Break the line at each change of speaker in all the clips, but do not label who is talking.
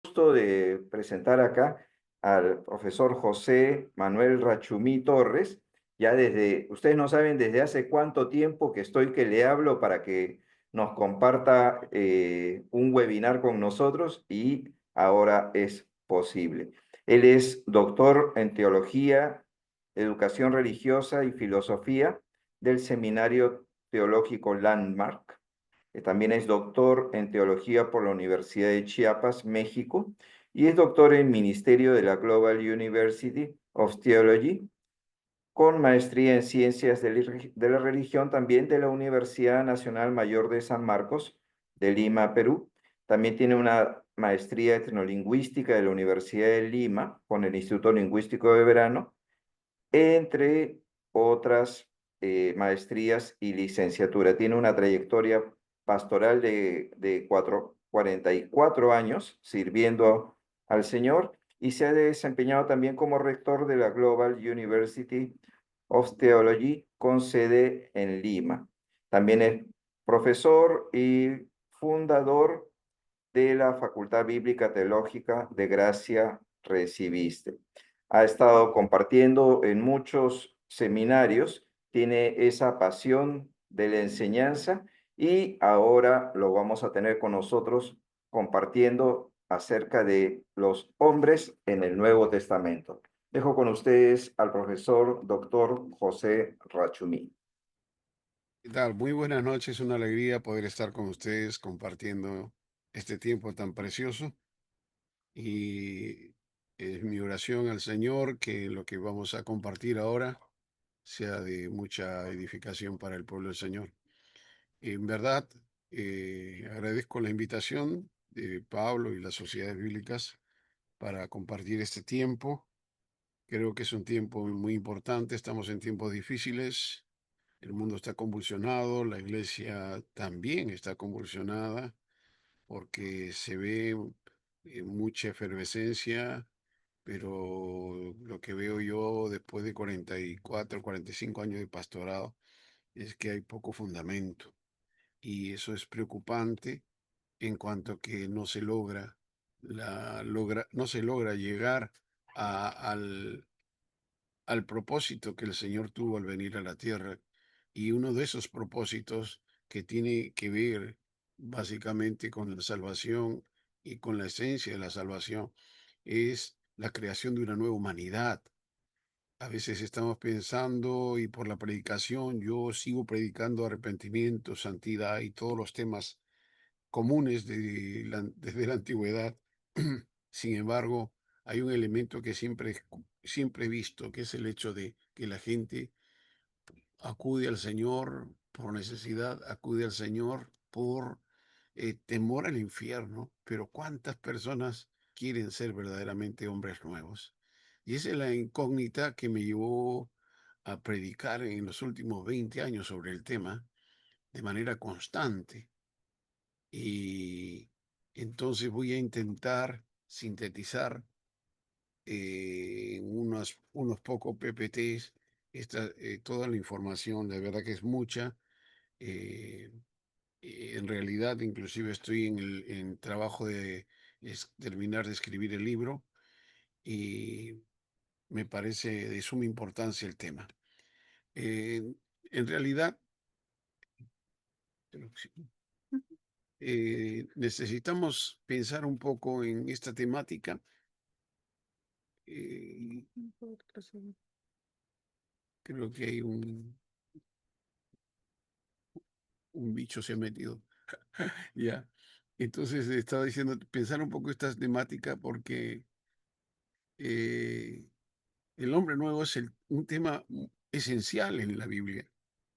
Gusto de presentar acá al profesor José Manuel Rachumí Torres. Ya ustedes no saben desde hace cuánto tiempo que estoy que le hablo para que nos comparta un webinar con nosotros y ahora es posible. Él es doctor en teología, educación religiosa y filosofía del Seminario Teológico Landmark. También es doctor en teología por la Universidad de Chiapas, México, y es doctor en Ministerio de la Global University of Theology, con maestría en ciencias de la religión también de la Universidad Nacional Mayor de San Marcos, de Lima, Perú. También tiene una maestría en etnolingüística de la Universidad de Lima, con el Instituto Lingüístico de Verano, entre otras maestrías y licenciatura. Tiene una trayectoria pastoral de 44 años sirviendo al Señor y se ha desempeñado también como rector de la Global University of Theology con sede en Lima. También es profesor y fundador de la Facultad Bíblica Teológica de Gracia Recibiste. Ha estado compartiendo en muchos seminarios, tiene esa pasión de la enseñanza y ahora lo vamos a tener con nosotros compartiendo acerca de los hombres en el Nuevo Testamento. Dejo con ustedes al profesor doctor José Rachumí.
¿Qué tal? Muy buenas noches, una alegría poder estar con ustedes compartiendo este tiempo tan precioso y es mi oración al Señor que lo que vamos a compartir ahora sea de mucha edificación para el pueblo del Señor. En verdad, agradezco la invitación de Pablo y las sociedades bíblicas para compartir este tiempo. Creo que es un tiempo muy importante, estamos en tiempos difíciles. El mundo está convulsionado, la iglesia también está convulsionada porque se ve mucha efervescencia, pero lo que veo yo después de 44, 45 años de pastorado es que hay poco fundamento y eso es preocupante en cuanto que no se logra, no se logra llegar al propósito que el Señor tuvo al venir a la tierra. Y uno de esos propósitos que tiene que ver básicamente con la salvación y con la esencia de la salvación es la creación de una nueva humanidad. A veces estamos pensando y por la predicación, yo sigo predicando arrepentimiento, santidad y todos los temas comunes desde la antigüedad. Sin embargo, hay un elemento que siempre he visto, que es el hecho de que la gente acude al Señor por necesidad, acude al Señor por temor al infierno, pero ¿cuántas personas quieren ser verdaderamente hombres nuevos? Y esa es la incógnita que me llevó a predicar en los últimos 20 años sobre el tema de manera constante. Y entonces voy a intentar sintetizar unos pocos PPTs toda la información, la verdad que es mucha. eh, en realidad, inclusive estoy en trabajo de terminar de escribir el libro y me parece de suma importancia el tema. Eh, en realidad, necesitamos pensar un poco en esta temática. eh, Creo que hay un bicho se ha metido. Ya. Entonces estaba diciendo, pensar un poco esta temática porque eh, el hombre nuevo es un tema esencial en la Biblia.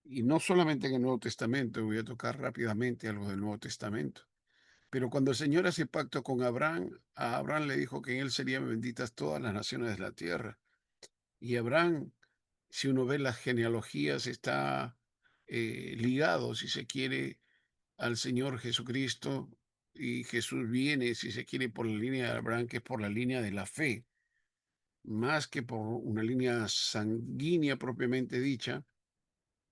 Y no solamente en el Nuevo Testamento, voy a tocar rápidamente algo del Nuevo Testamento. Pero cuando el Señor hace pacto con Abraham, a Abraham le dijo que en él serían benditas todas las naciones de la tierra. Y Abraham, si uno ve las genealogías, está ligado, si se quiere, al Señor Jesucristo, y Jesús viene, si se quiere, por la línea de Abraham, que es por la línea de la fe, más que por una línea sanguínea propiamente dicha,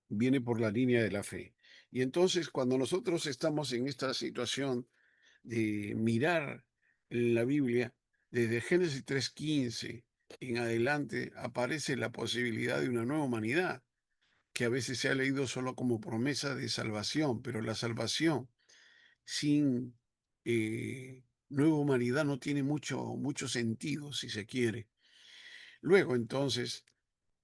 viene por la línea de la fe. Y entonces, cuando nosotros estamos en esta situación de mirar en la Biblia, desde Génesis 3:15 en adelante, aparece la posibilidad de una nueva humanidad, que a veces se ha leído solo como promesa de salvación, pero la salvación sin nueva humanidad no tiene mucho sentido, si se quiere. Luego, entonces,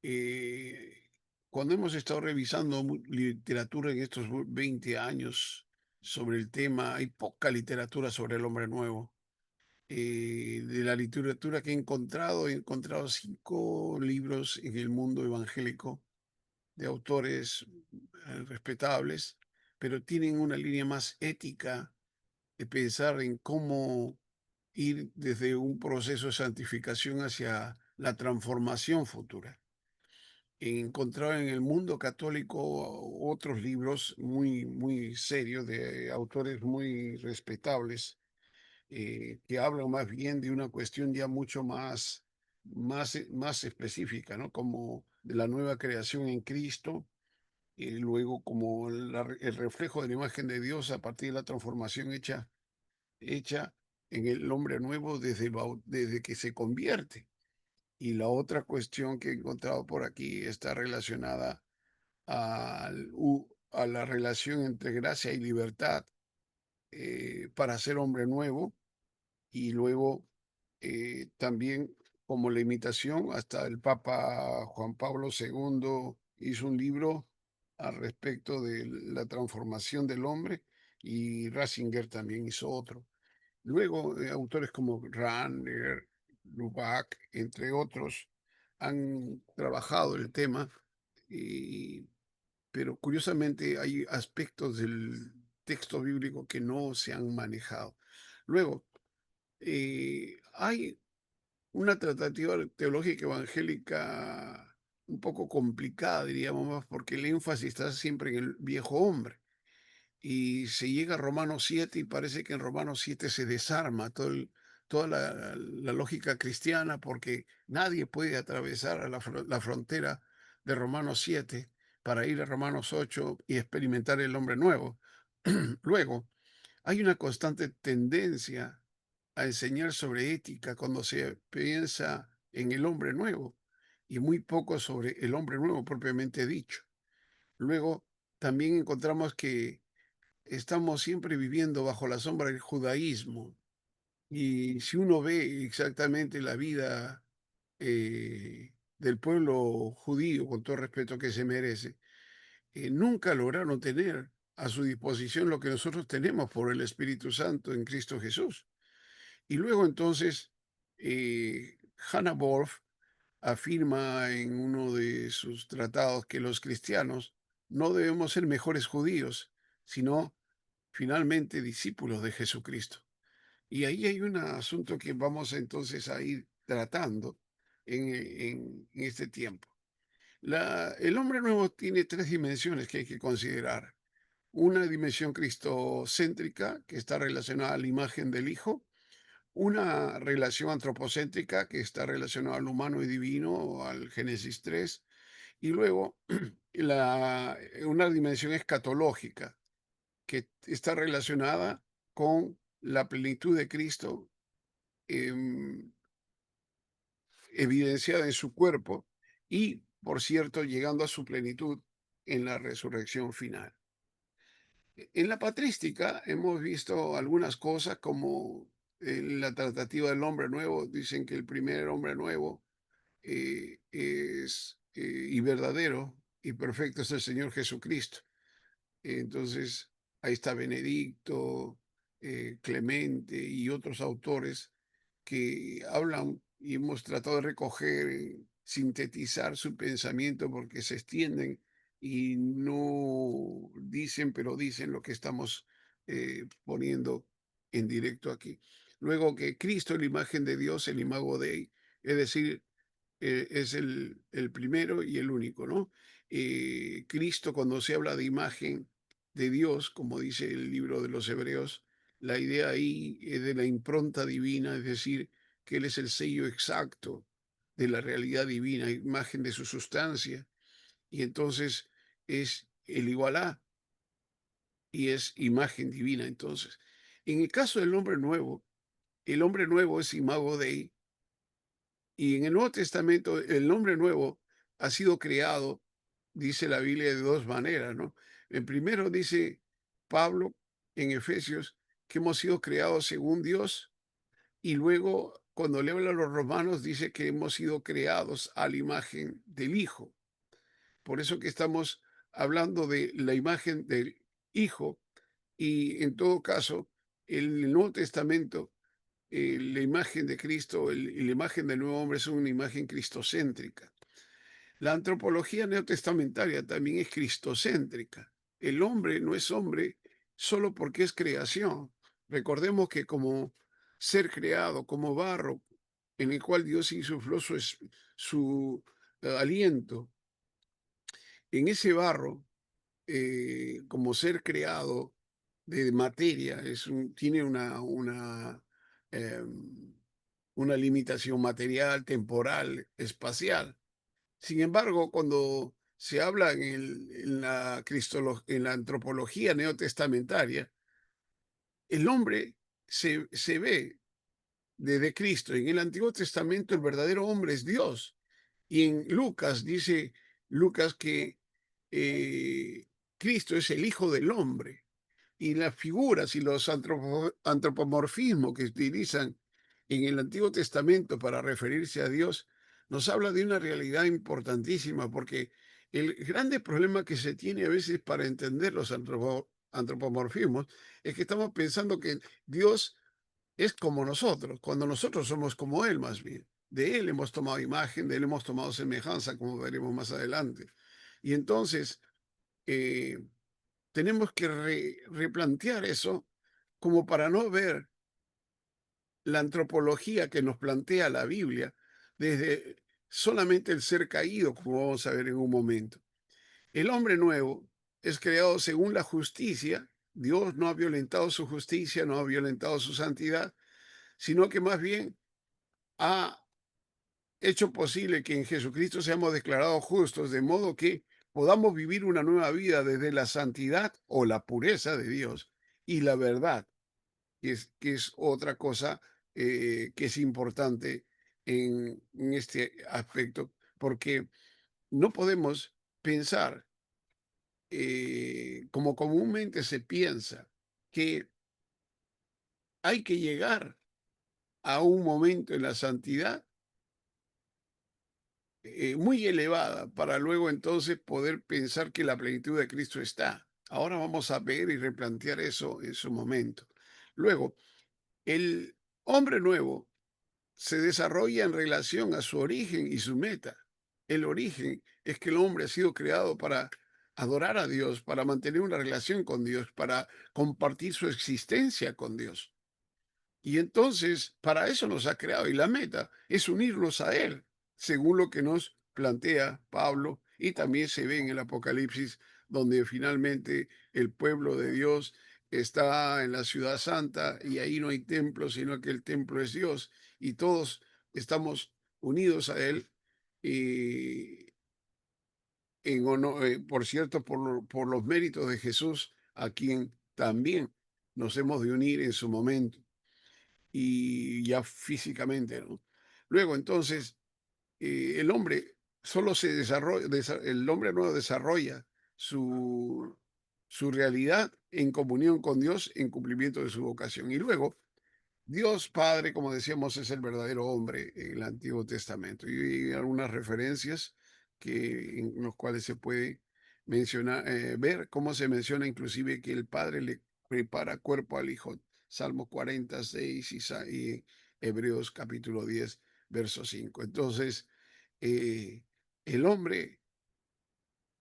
eh, cuando hemos estado revisando literatura en estos 20 años sobre el tema, hay poca literatura sobre el hombre nuevo. De la literatura que he encontrado 5 libros en el mundo evangélico de autores respetables, pero tienen una línea más ética de pensar en cómo ir desde un proceso de santificación hacia la transformación futura. He encontrado en el mundo católico otros libros muy serios de autores muy respetables, que hablan más bien de una cuestión ya mucho más específica, ¿no? Como de la nueva creación en Cristo, y luego como el reflejo de la imagen de Dios a partir de la transformación hecha en el hombre nuevo desde que se convierte. Y la otra cuestión que he encontrado por aquí está relacionada a la relación entre gracia y libertad, para ser hombre nuevo, y luego también como la imitación, hasta el Papa Juan Pablo II hizo un libro al respecto de la transformación del hombre, y Ratzinger también hizo otro. Luego, autores como Rahner, Lubac, entre otros, han trabajado el tema, y pero curiosamente hay aspectos del texto bíblico que no se han manejado. Luego, hay una tratativa teológica evangélica un poco complicada, diríamos más, porque el énfasis está siempre en el viejo hombre. Y se llega a Romanos 7 y parece que en Romanos 7 se desarma toda la lógica cristiana, porque nadie puede atravesar a la frontera de Romanos 7 para ir a Romanos 8 y experimentar el hombre nuevo. Luego, hay una constante tendencia a enseñar sobre ética cuando se piensa en el hombre nuevo, y muy poco sobre el hombre nuevo propiamente dicho. Luego, también encontramos que estamos siempre viviendo bajo la sombra del judaísmo, y si uno ve exactamente la vida del pueblo judío, con todo el respeto que se merece, nunca lograron tener a su disposición lo que nosotros tenemos por el Espíritu Santo en Cristo Jesús. Y luego entonces, Hannah Wolf afirma en uno de sus tratados que los cristianos no debemos ser mejores judíos, sino finalmente discípulos de Jesucristo. Y ahí hay un asunto que vamos entonces a ir tratando en este tiempo. El hombre nuevo tiene 3 dimensiones que hay que considerar. Una dimensión cristocéntrica, que está relacionada a la imagen del Hijo; una relación antropocéntrica, que está relacionada al humano y divino, al Génesis 3; y luego una dimensión escatológica, que está relacionada con la plenitud de Cristo, em, evidenciada en su cuerpo, y, por cierto, llegando a su plenitud en la resurrección final. En la patrística hemos visto algunas cosas como la tratativa del hombre nuevo. Dicen que el primer hombre nuevo es y verdadero y perfecto es el Señor Jesucristo. Entonces, ahí está Benedicto, Clemente y otros autores que hablan, y hemos tratado de recoger, sintetizar su pensamiento, porque se extienden y no dicen, pero dicen lo que estamos poniendo en directo aquí. Luego, que Cristo es la imagen de Dios, el imago Dei, es decir, es el primero y el único, ¿no? Cristo, cuando se habla de imagen de Dios, como dice el libro de los Hebreos, la idea ahí es de la impronta divina, es decir, que Él es el sello exacto de la realidad divina, imagen de su sustancia, y entonces es el igual a, y es imagen divina. Entonces, en el caso del hombre nuevo, el hombre nuevo es imago Dei, y en el Nuevo Testamento el hombre nuevo ha sido creado, dice la Biblia, de dos maneras, ¿no? En primero dice Pablo en Efesios que hemos sido creados según Dios, y luego cuando le habla a los romanos dice que hemos sido creados a la imagen del Hijo. Por eso que estamos hablando de la imagen del Hijo, y en todo caso, el Nuevo Testamento, la imagen de Cristo y la imagen del nuevo hombre son una imagen cristocéntrica. La antropología neotestamentaria también es cristocéntrica. El hombre no es hombre solo porque es creación. Recordemos que como ser creado, como barro, en el cual Dios insufló su aliento, en ese barro, como ser creado de materia, tiene em, una limitación material, temporal, espacial. Sin embargo, cuando se habla en la antropología neotestamentaria, el hombre se ve desde Cristo. En el Antiguo Testamento el verdadero hombre es Dios. Y en Lucas dice Lucas que Cristo es el Hijo del Hombre. Y las figuras y los antropomorfismos que utilizan en el Antiguo Testamento para referirse a Dios nos habla de una realidad importantísima, porque el grande problema que se tiene a veces para entender los antropomorfismos es que estamos pensando que Dios es como nosotros, cuando nosotros somos como Él más bien. De Él hemos tomado imagen, de Él hemos tomado semejanza, como veremos más adelante. Y entonces, eh, tenemos que replantear eso como para no ver la antropología que nos plantea la Biblia desde solamente el ser caído, como vamos a ver en un momento. El hombre nuevo es creado según la justicia. Dios no ha violentado su justicia, no ha violentado su santidad, sino que más bien ha hecho posible que en Jesucristo seamos declarados justos, de modo que podamos vivir una nueva vida desde la santidad o la pureza de Dios y la verdad, que es otra cosa que es importante en este aspecto, porque no podemos pensar como comúnmente se piensa, que hay que llegar a un momento en la santidad muy elevada para luego entonces poder pensar que la plenitud de Cristo está. Ahora vamos a ver y replantear eso en su momento. Luego, el hombre nuevo se desarrolla en relación a su origen y su meta. El origen es que el hombre ha sido creado para adorar a Dios, para mantener una relación con Dios, para compartir su existencia con Dios. Y entonces, para eso nos ha creado. Y la meta es unirnos a Él, según lo que nos plantea Pablo. Y también se ve en el Apocalipsis, donde finalmente el pueblo de Dios está en la ciudad santa y ahí no hay templo, sino que el templo es Dios. Y todos estamos unidos a Él. Y por cierto, por los méritos de Jesús, a quien también nos hemos de unir en su momento y ya físicamente, ¿no? Luego, entonces, el hombre solo se desarrolla, el hombre no desarrolla su realidad en comunión con Dios, en cumplimiento de su vocación. Y luego, Dios Padre, como decíamos, es el verdadero hombre en el Antiguo Testamento. Y hay algunas referencias en los cuales se puede mencionar, ver cómo se menciona inclusive que el Padre le prepara cuerpo al Hijo. Salmo 46 y Hebreos capítulo 10, verso 5. Entonces, eh, el hombre,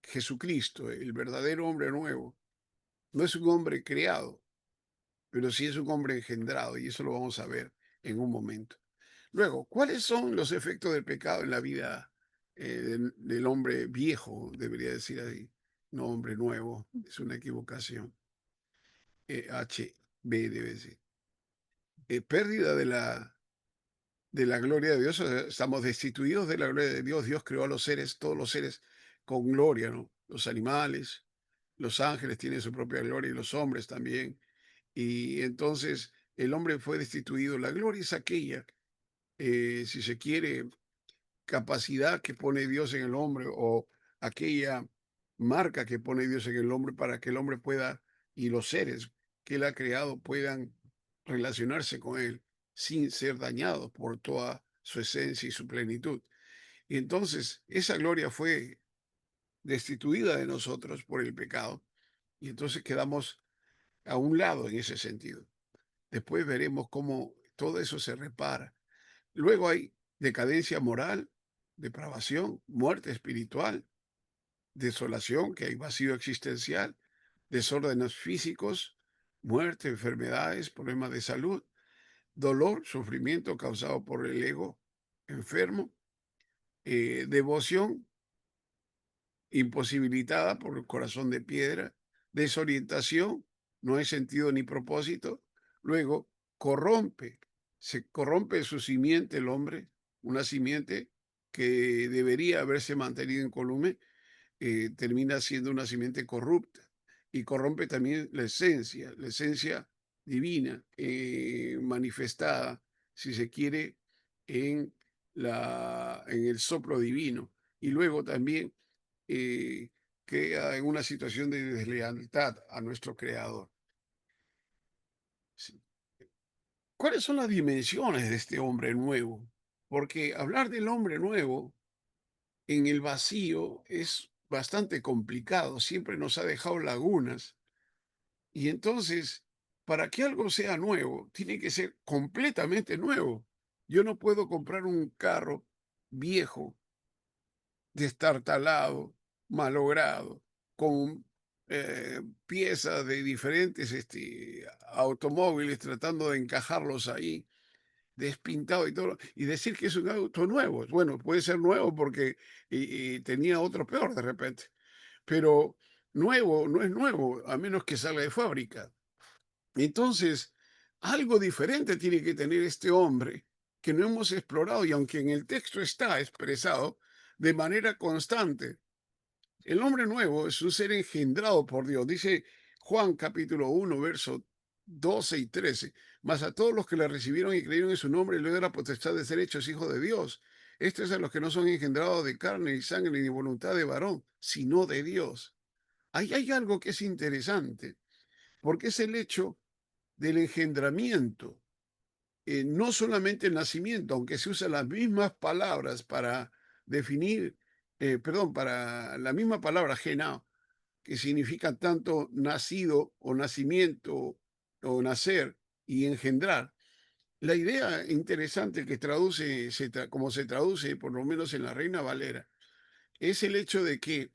Jesucristo, el verdadero hombre nuevo, no es un hombre creado, pero sí es un hombre engendrado, y eso lo vamos a ver en un momento. Luego, ¿cuáles son los efectos del pecado en la vida del hombre viejo, debería decir así? No hombre nuevo, es una equivocación. HB debe decir. Pérdida de la gloria de Dios, o sea, estamos destituidos de la gloria de Dios. Dios creó a los seres, todos los seres con gloria, ¿no? Los animales, los ángeles tienen su propia gloria y los hombres también. Y entonces el hombre fue destituido. La gloria es aquella, si se quiere, capacidad que pone Dios en el hombre o aquella marca que pone Dios en el hombre para que el hombre pueda y los seres que él ha creado puedan relacionarse con él sin ser dañados por toda su esencia y su plenitud. Y entonces esa gloria fue destituida de nosotros por el pecado y entonces quedamos a un lado en ese sentido. Después veremos cómo todo eso se repara. Luego hay decadencia moral, depravación, muerte espiritual, desolación, que hay vacío existencial, desórdenes físicos, muerte, enfermedades, problemas de salud, dolor, sufrimiento causado por el ego enfermo, devoción imposibilitada por el corazón de piedra, desorientación, no hay sentido ni propósito. Luego, corrompe, se corrompe su simiente el hombre, una simiente que debería haberse mantenido incolume, termina siendo una simiente corrupta y corrompe también la esencia divina, manifestada, si se quiere, en, en el soplo divino. Y luego también eh, queda en una situación de deslealtad a nuestro Creador. Sí. ¿Cuáles son las dimensiones de este hombre nuevo? Porque hablar del hombre nuevo en el vacío es bastante complicado, siempre nos ha dejado lagunas. Y entonces, para que algo sea nuevo, tiene que ser completamente nuevo. Yo no puedo comprar un carro viejo, destartalado, malogrado, con piezas de diferentes automóviles tratando de encajarlos ahí, despintado y todo, y decir que es un auto nuevo. Bueno, puede ser nuevo porque y tenía otro peor de repente, pero nuevo no es nuevo, a menos que salga de fábrica. Entonces, algo diferente tiene que tener este hombre que no hemos explorado y aunque en el texto está expresado de manera constante, el hombre nuevo es un ser engendrado por Dios. Dice Juan capítulo 1, verso 12 y 13. Mas a todos los que le recibieron y creyeron en su nombre, le dio la potestad de ser hechos hijos de Dios. Estos es a los que no son engendrados de carne y sangre ni voluntad de varón, sino de Dios. Ahí hay algo que es interesante, porque es el hecho del engendramiento, no solamente el nacimiento, aunque se usan las mismas palabras para definir, perdón, para la misma palabra gena, que significa tanto nacido o nacimiento o nacer y engendrar. La idea interesante que traduce, como se traduce, por lo menos en la Reina Valera, es el hecho de que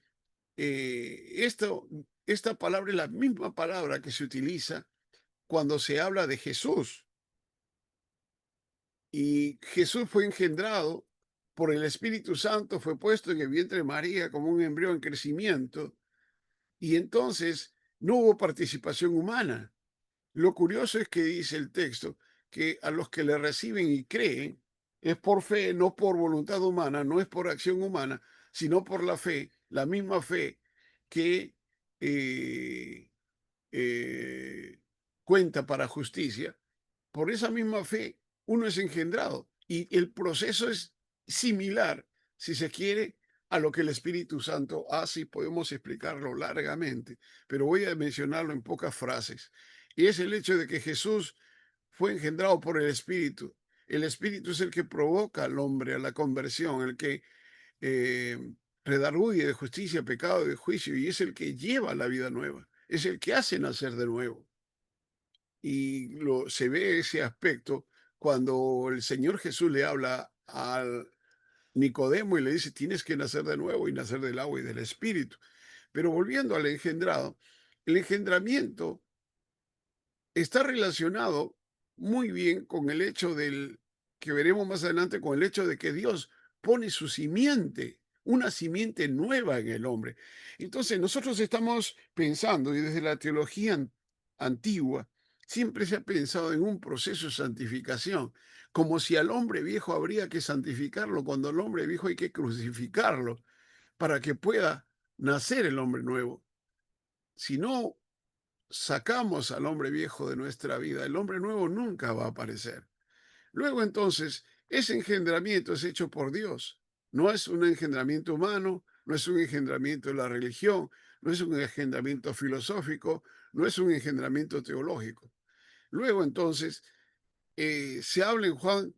esta palabra es la misma palabra que se utiliza cuando se habla de Jesús. Y Jesús fue engendrado por el Espíritu Santo, fue puesto en el vientre de María como un embrión en crecimiento, y entonces no hubo participación humana. Lo curioso es que dice el texto que a los que le reciben y creen es por fe, no por voluntad humana, no es por acción humana, sino por la fe, la misma fe que eh, eh, cuenta para justicia. Por esa misma fe uno es engendrado y el proceso es similar, si se quiere, a lo que el Espíritu Santo hace y podemos explicarlo largamente, pero voy a mencionarlo en pocas frases. Y es el hecho de que Jesús fue engendrado por el Espíritu. El Espíritu es el que provoca al hombre a la conversión, el que eh, redarguye de justicia, pecado, de juicio, y es el que lleva la vida nueva, es el que hace nacer de nuevo. Y se ve ese aspecto cuando el Señor Jesús le habla al Nicodemo y le dice, tienes que nacer de nuevo y nacer del agua y del espíritu. Pero volviendo al engendrado, el engendramiento está relacionado muy bien con el hecho del, que veremos más adelante, con el hecho de que Dios pone su simiente, una simiente nueva en el hombre. Entonces nosotros estamos pensando, y desde la teología antigua, siempre se ha pensado en un proceso de santificación, como si al hombre viejo habría que santificarlo, cuando al hombre viejo hay que crucificarlo para que pueda nacer el hombre nuevo. Si no sacamos al hombre viejo de nuestra vida, el hombre nuevo nunca va a aparecer. Luego entonces, ese engendramiento es hecho por Dios. No es un engendramiento humano, no es un engendramiento de la religión, no es un engendramiento filosófico, no es un engendramiento teológico. Luego entonces, se habla en Juan,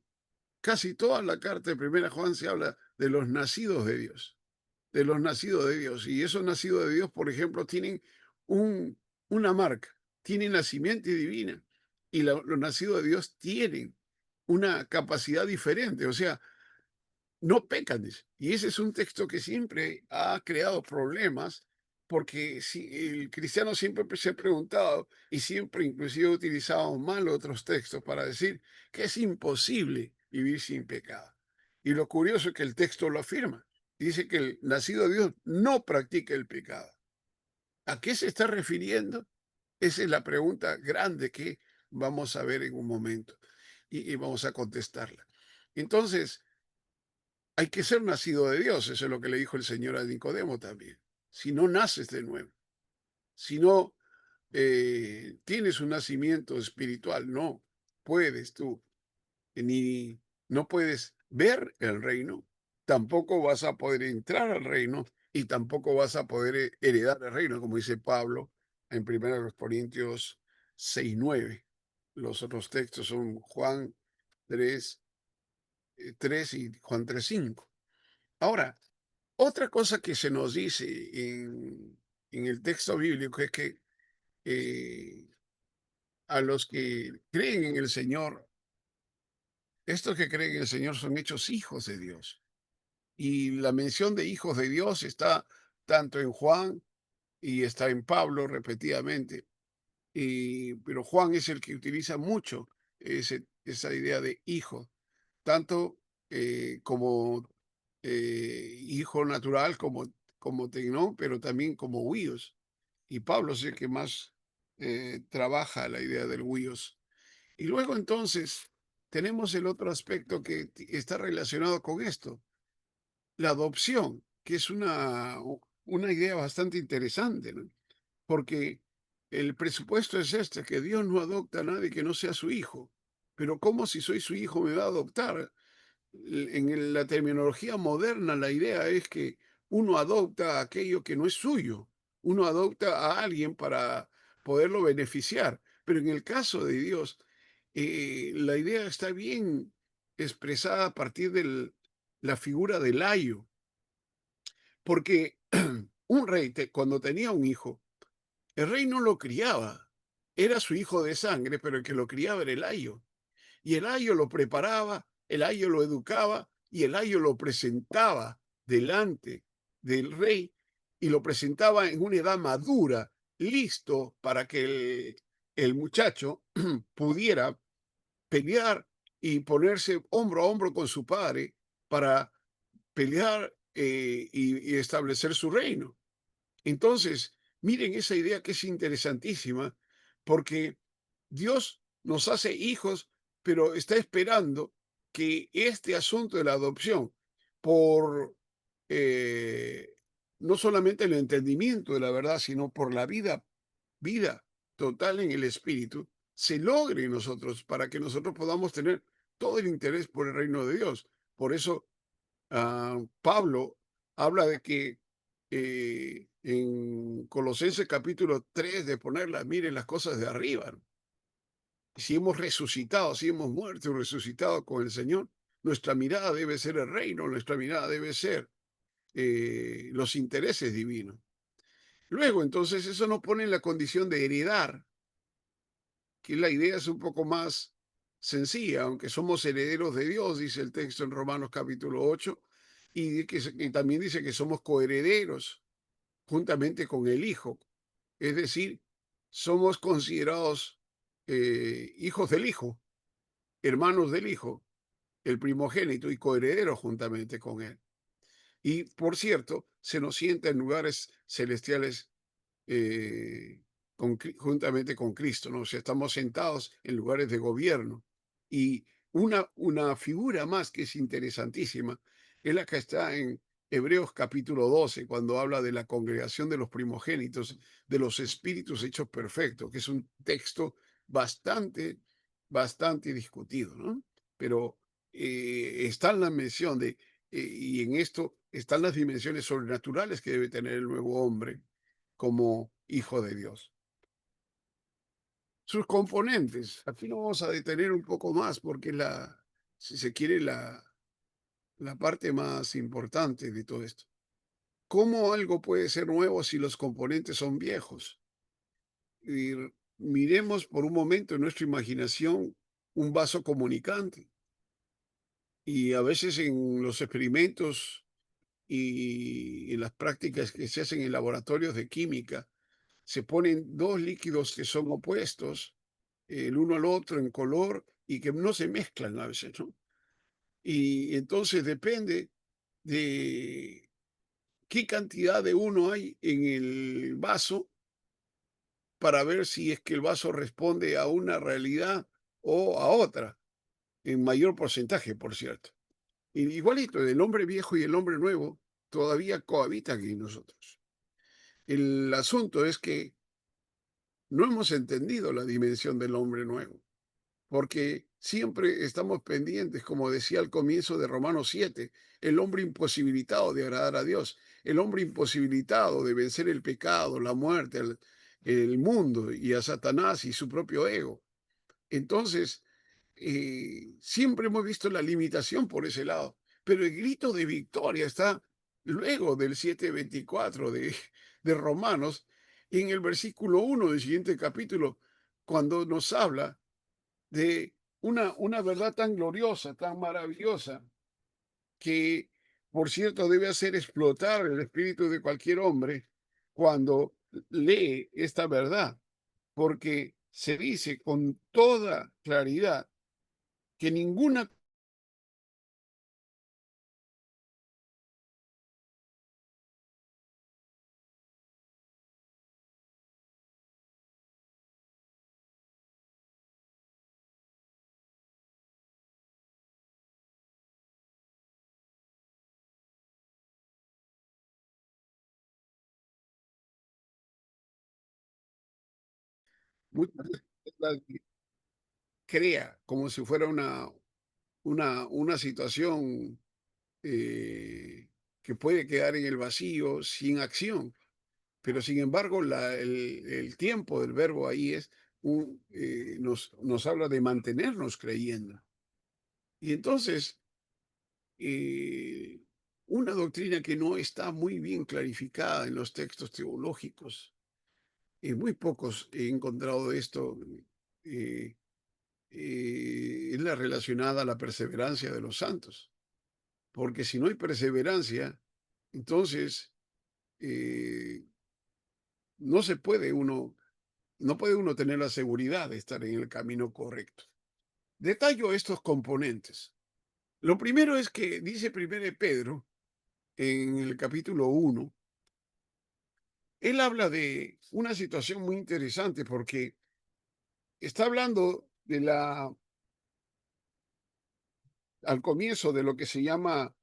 casi toda la carta de Primera Juan se habla de los nacidos de Dios, de los nacidos de Dios. Y esos nacidos de Dios, por ejemplo, tienen un, una marca, tienen la simiente divina. Y los nacidos de Dios tienen una capacidad diferente, o sea, no pecan, dice. Y ese es un texto que siempre ha creado problemas, porque si el cristiano siempre se ha preguntado y siempre inclusive ha utilizado mal otros textos para decir que es imposible vivir sin pecado. Y lo curioso es que el texto lo afirma. Dice que el nacido de Dios no practica el pecado. ¿A qué se está refiriendo? Esa es la pregunta grande que vamos a ver en un momento y vamos a contestarla. Entonces, hay que ser nacido de Dios, eso es lo que le dijo el Señor a Nicodemo también. Si no naces de nuevo, si no tienes un nacimiento espiritual, no puedes tú, ni no puedes ver el reino, tampoco vas a poder entrar al reino y tampoco vas a poder heredar el reino, como dice Pablo en 1 Corintios 6:9. Los otros textos son Juan 3, 3 y Juan 3:5. Ahora, otra cosa que se nos dice en el texto bíblico es que eh, a los que creen en el Señor, estos que creen en el Señor son hechos hijos de Dios. Y la mención de hijos de Dios está tanto en Juan y está en Pablo repetidamente. Pero Juan es el que utiliza mucho esa idea de hijo, tanto como hijo natural, como tecnón, pero también como huíos. Y Pablo es el que más trabaja la idea del huíos. Y luego entonces tenemos el otro aspecto que está relacionado con esto, la adopción, que es una idea bastante interesante, ¿no? Porque el presupuesto es este, que Dios no adopta a nadie que no sea su hijo. Pero ¿cómo si soy su hijo me va a adoptar? La terminología moderna, la idea es que uno adopta aquello que no es suyo. Uno adopta a alguien para poderlo beneficiar. Pero en el caso de Dios, la idea está bien expresada a partir de la figura del ayo. Porque un rey, cuando tenía un hijo, el rey no lo criaba. Era su hijo de sangre, pero el que lo criaba era el ayo. Y el ayo lo preparaba, el ayo lo educaba y el ayo lo presentaba delante del rey y lo presentaba en una edad madura, listo para que el muchacho pudiera pelear y ponerse hombro a hombro con su padre para pelear y establecer su reino. Entonces, miren esa idea que es interesantísima, porque Dios nos hace hijos, pero está esperando que este asunto de la adopción, por no solamente el entendimiento de la verdad, sino por la vida total en el Espíritu, se logre en nosotros para que nosotros podamos tener todo el interés por el reino de Dios. Por eso Pablo habla de que en Colosenses capítulo 3 de ponerla, miren las cosas de arriba, ¿no? Si hemos resucitado, si hemos muerto y resucitado con el Señor, nuestra mirada debe ser el reino, nuestra mirada debe ser los intereses divinos. Luego, entonces, eso nos pone en la condición de heredar, que la idea es un poco más sencilla, aunque somos herederos de Dios, dice el texto en Romanos capítulo 8, y también dice que somos coherederos juntamente con el Hijo, es decir, somos considerados hijos del Hijo, hermanos del Hijo, el primogénito y coherederos juntamente con él. Y por cierto, se nos sienta en lugares celestiales eh, juntamente con Cristo, ¿no? O sea, estamos sentados en lugares de gobierno. Y una figura más que es interesantísima es la que está en Hebreos capítulo 12, cuando habla de la congregación de los primogénitos, de los espíritus hechos perfectos, que es un texto bastante, bastante discutido, ¿no? Pero está en la mención de, y en esto están las dimensiones sobrenaturales que debe tener el nuevo hombre como hijo de Dios. Sus componentes, aquí nos vamos a detener un poco más porque es la, si se quiere, la parte más importante de todo esto. ¿Cómo algo puede ser nuevo si los componentes son viejos? Y miremos por un momento en nuestra imaginación un vaso comunicante. Y a veces en los experimentos y en las prácticas que se hacen en laboratorios de química, se ponen dos líquidos que son opuestos, el uno al otro en color y que no se mezclan a veces, ¿no? Y entonces depende de qué cantidad de uno hay en el vaso para ver si es que el vaso responde a una realidad o a otra, en mayor porcentaje, por cierto. Y igualito, el hombre viejo y el hombre nuevo todavía cohabitan en nosotros. El asunto es que no hemos entendido la dimensión del hombre nuevo, porque siempre estamos pendientes, como decía al comienzo de Romanos 7, el hombre imposibilitado de agradar a Dios, el hombre imposibilitado de vencer el pecado, la muerte, el mundo y a Satanás y su propio ego. Entonces, siempre hemos visto la limitación por ese lado, pero el grito de victoria está luego del 7:24 de Romanos, en el versículo 1 del siguiente capítulo, cuando nos habla de una verdad tan gloriosa, tan maravillosa, que, por cierto, debe hacer explotar el espíritu de cualquier hombre cuando lee esta verdad, porque se dice con toda claridad que ninguna muchas veces crea como si fuera una situación que puede quedar en el vacío sin acción. Pero sin embargo, el tiempo del verbo ahí es nos habla de mantenernos creyendo. Y entonces, eh, una doctrina que no está muy bien clarificada en los textos teológicos, muy pocos he encontrado esto, eh, es la relacionada a la perseverancia de los santos. Porque si no hay perseverancia, entonces eh, no se puede uno no puede uno tener la seguridad de estar en el camino correcto. Detallo estos componentes. Lo primero es que dice primero de Pedro, en el capítulo 1, él habla de una situación muy interesante porque está hablando de al comienzo de lo que se llama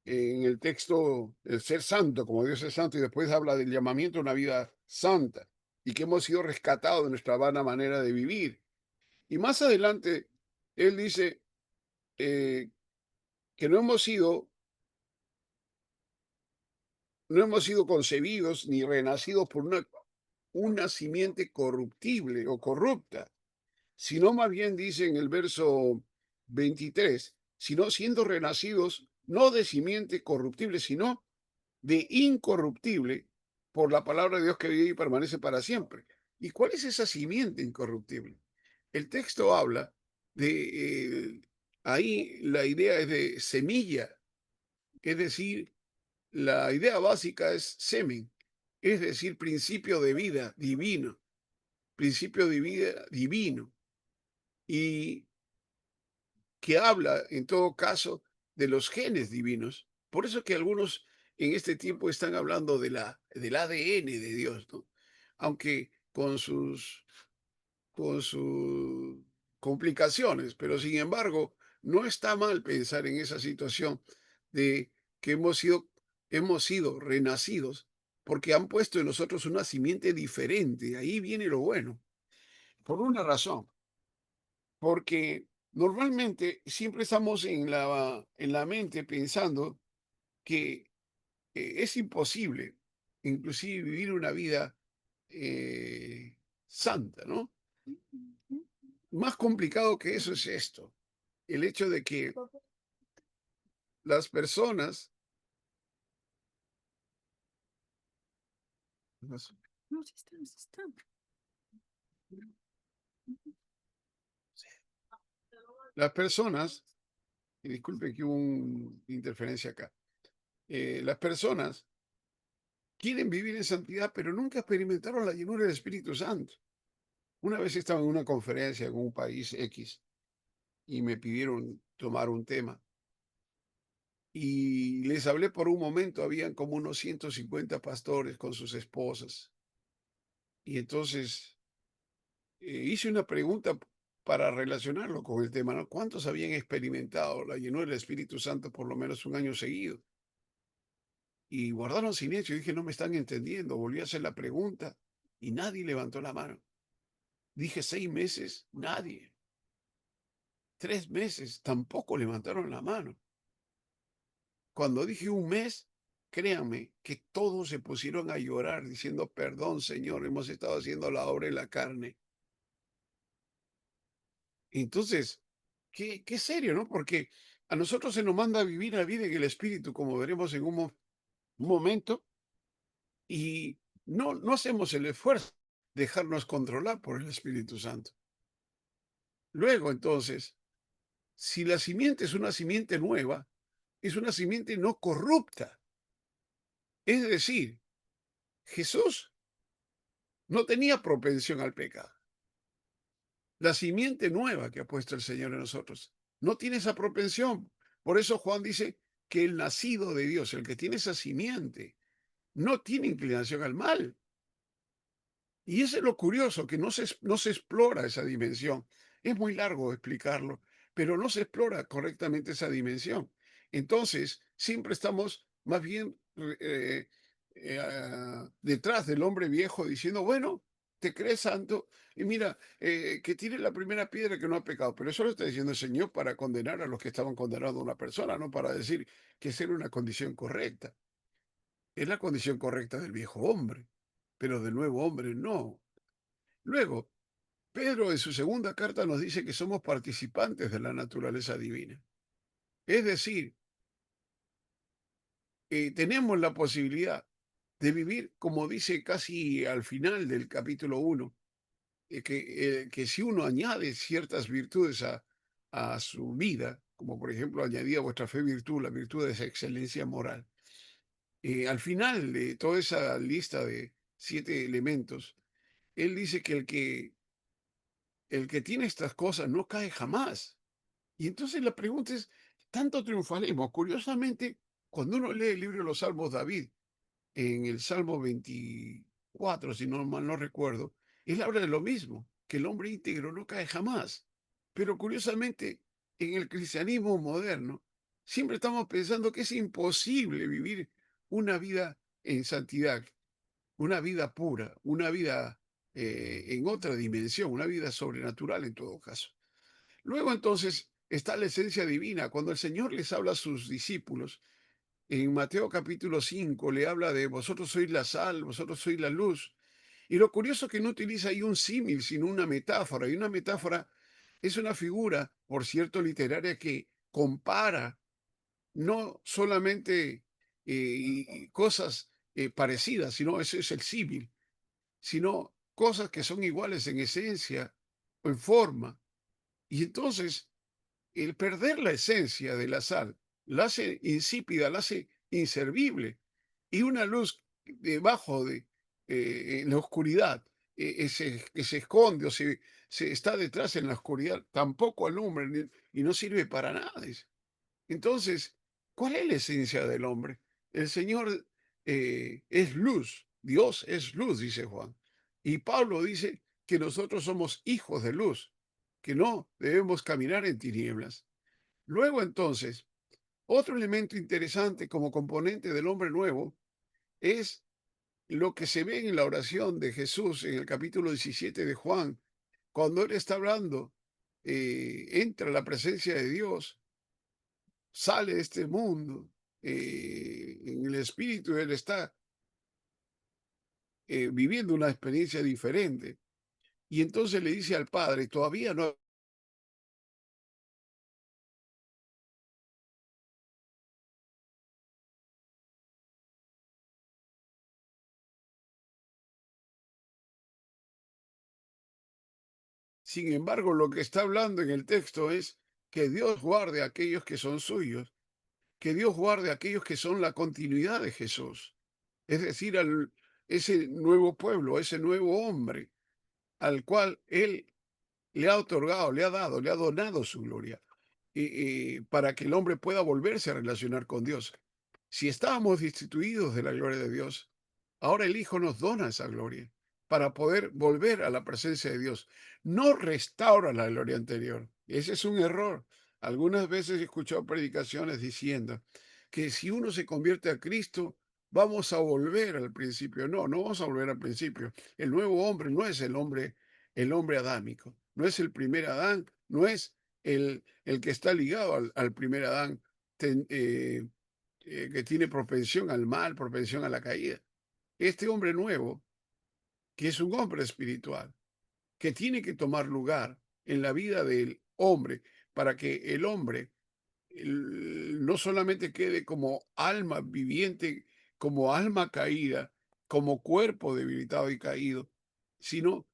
en el texto el ser santo, como Dios es santo, y después habla del llamamiento a una vida santa y que hemos sido rescatados de nuestra vana manera de vivir. Y más adelante, él dice, eh, que no hemos sido concebidos ni renacidos por una simiente corruptible o corrupta, sino más bien dice en el verso 23, sino siendo renacidos no de simiente corruptible, sino de incorruptible por la palabra de Dios que vive y permanece para siempre. ¿Y cuál es esa simiente incorruptible? El texto habla de, ahí la idea es de semilla, es decir, la idea básica es semen, es decir, principio de vida divino, principio de vida divino, y que habla en todo caso de los genes divinos. Por eso que algunos en este tiempo están hablando del ADN de Dios, ¿no? Aunque con sus complicaciones, pero sin embargo, no está mal pensar en esa situación de que hemos sido hemos sido renacidos porque han puesto en nosotros una simiente diferente. Ahí viene lo bueno. Por una razón, porque normalmente siempre estamos en la mente pensando que es imposible, inclusive vivir una vida santa, ¿no? Más complicado que eso es esto, el hecho de que las personas, las
No, sí están, sí están.
las personas, y disculpe que hubo una interferencia acá, las personas quieren vivir en santidad, pero nunca experimentaron la llenura del Espíritu Santo. Una vez estaba en una conferencia en un país X y me pidieron tomar un tema y les hablé por un momento, habían como unos 150 pastores con sus esposas. Y entonces hice una pregunta para relacionarlo con el tema, ¿no? ¿Cuántos habían experimentado la llenura del Espíritu Santo por lo menos un año seguido? Y guardaron silencio. Dije, no me están entendiendo. Volví a hacer la pregunta y nadie levantó la mano. Dije, 6 meses, nadie. 3 meses, tampoco levantaron la mano. Cuando dije un mes, créanme que todos se pusieron a llorar diciendo, perdón, Señor, hemos estado haciendo la obra en la carne. Entonces, qué serio, ¿no? Porque a nosotros se nos manda a vivir la vida en el Espíritu, como veremos en un momento, y no hacemos el esfuerzo de dejarnos controlar por el Espíritu Santo. Luego, entonces, si la simiente es una simiente nueva, es una simiente no corrupta. Es decir, Jesús no tenía propensión al pecado. La simiente nueva que ha puesto el Señor en nosotros no tiene esa propensión. Por eso Juan dice que el nacido de Dios, el que tiene esa simiente, no tiene inclinación al mal. Y eso es lo curioso, que no se explora esa dimensión. Es muy largo explicarlo, pero no se explora correctamente esa dimensión. Entonces, siempre estamos más bien detrás del hombre viejo diciendo, bueno, te crees santo y mira, que tire la primera piedra que no ha pecado. Pero eso lo está diciendo el Señor para condenar a los que estaban condenando a una persona, no para decir que esa era una condición correcta. Es la condición correcta del viejo hombre, pero del nuevo hombre no. Luego, Pedro en su segunda carta nos dice que somos participantes de la naturaleza divina. Es decir, tenemos la posibilidad de vivir, como dice casi al final del capítulo 1, que si uno añade ciertas virtudes a su vida, como por ejemplo añadía vuestra fe virtud, la virtud es excelencia moral, al final de toda esa lista de 7 elementos, él dice que el que tiene estas cosas no cae jamás. Y entonces la pregunta es, ¿tanto triunfalismo? Curiosamente, cuando uno lee el libro de los Salmos, David, en el Salmo 24, si no mal no recuerdo, él habla de lo mismo, que el hombre íntegro no cae jamás. Pero curiosamente, en el cristianismo moderno, siempre estamos pensando que es imposible vivir una vida en santidad, una vida pura, una vida en otra dimensión, una vida sobrenatural en todo caso. Luego entonces está la esencia divina. Cuando el Señor les habla a sus discípulos, en Mateo capítulo 5 le habla de vosotros sois la sal, vosotros sois la luz. Y lo curioso es que no utiliza ahí un símil, sino una metáfora. Y una metáfora es una figura, por cierto, literaria que compara no solamente y cosas parecidas, sino eso es el símil, sino cosas que son iguales en esencia o en forma. Y entonces el perder la esencia de la sal la hace insípida, la hace inservible. Y una luz debajo de en la oscuridad, que se esconde o se está detrás en la oscuridad, tampoco alumbra y no sirve para nada. Entonces, ¿cuál es la esencia del hombre? El Señor es luz, Dios es luz, dice Juan. Y Pablo dice que nosotros somos hijos de luz, que no debemos caminar en tinieblas. Luego entonces, Otro elemento interesante como componente del hombre nuevo es lo que se ve en la oración de Jesús en el capítulo 17 de Juan, cuando él está hablando, entra a la presencia de Dios, sale de este mundo, en el espíritu, él está viviendo una experiencia diferente. Y entonces le dice al Padre, todavía no. Sin embargo, lo que está hablando en el texto es que Dios guarde a aquellos que son suyos, que Dios guarde a aquellos que son la continuidad de Jesús, es decir, ese nuevo pueblo, ese nuevo hombre al cual Él le ha otorgado, le ha dado, le ha donado su gloria, para que el hombre pueda volverse a relacionar con Dios. Si estábamos destituidos de la gloria de Dios, ahora el Hijo nos dona esa gloria para poder volver a la presencia de Dios. No restaura la gloria anterior. Ese es un error. Algunas veces he escuchado predicaciones diciendo que si uno se convierte a Cristo, vamos a volver al principio. No, no vamos a volver al principio. El nuevo hombre no es el hombre adámico, no es el primer Adán, no es el que está ligado al primer Adán, que tiene propensión al mal, propensión a la caída. Este hombre nuevo, que es un hombre espiritual, que tiene que tomar lugar en la vida del hombre para que el hombre no solamente quede como alma viviente, como alma caída, como cuerpo debilitado y caído, sino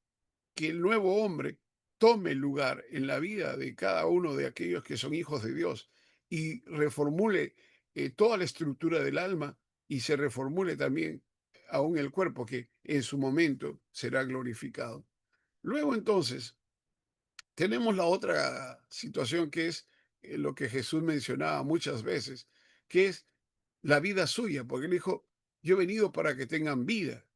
que el nuevo hombre tome lugar en la vida de cada uno de aquellos que son hijos de Dios y reformule toda la estructura del alma y se reformule también aún el cuerpo que en su momento será glorificado. Luego entonces tenemos la otra situación que es lo que Jesús mencionaba muchas veces, que es la vida suya, porque él dijo, yo he venido para que tengan vida.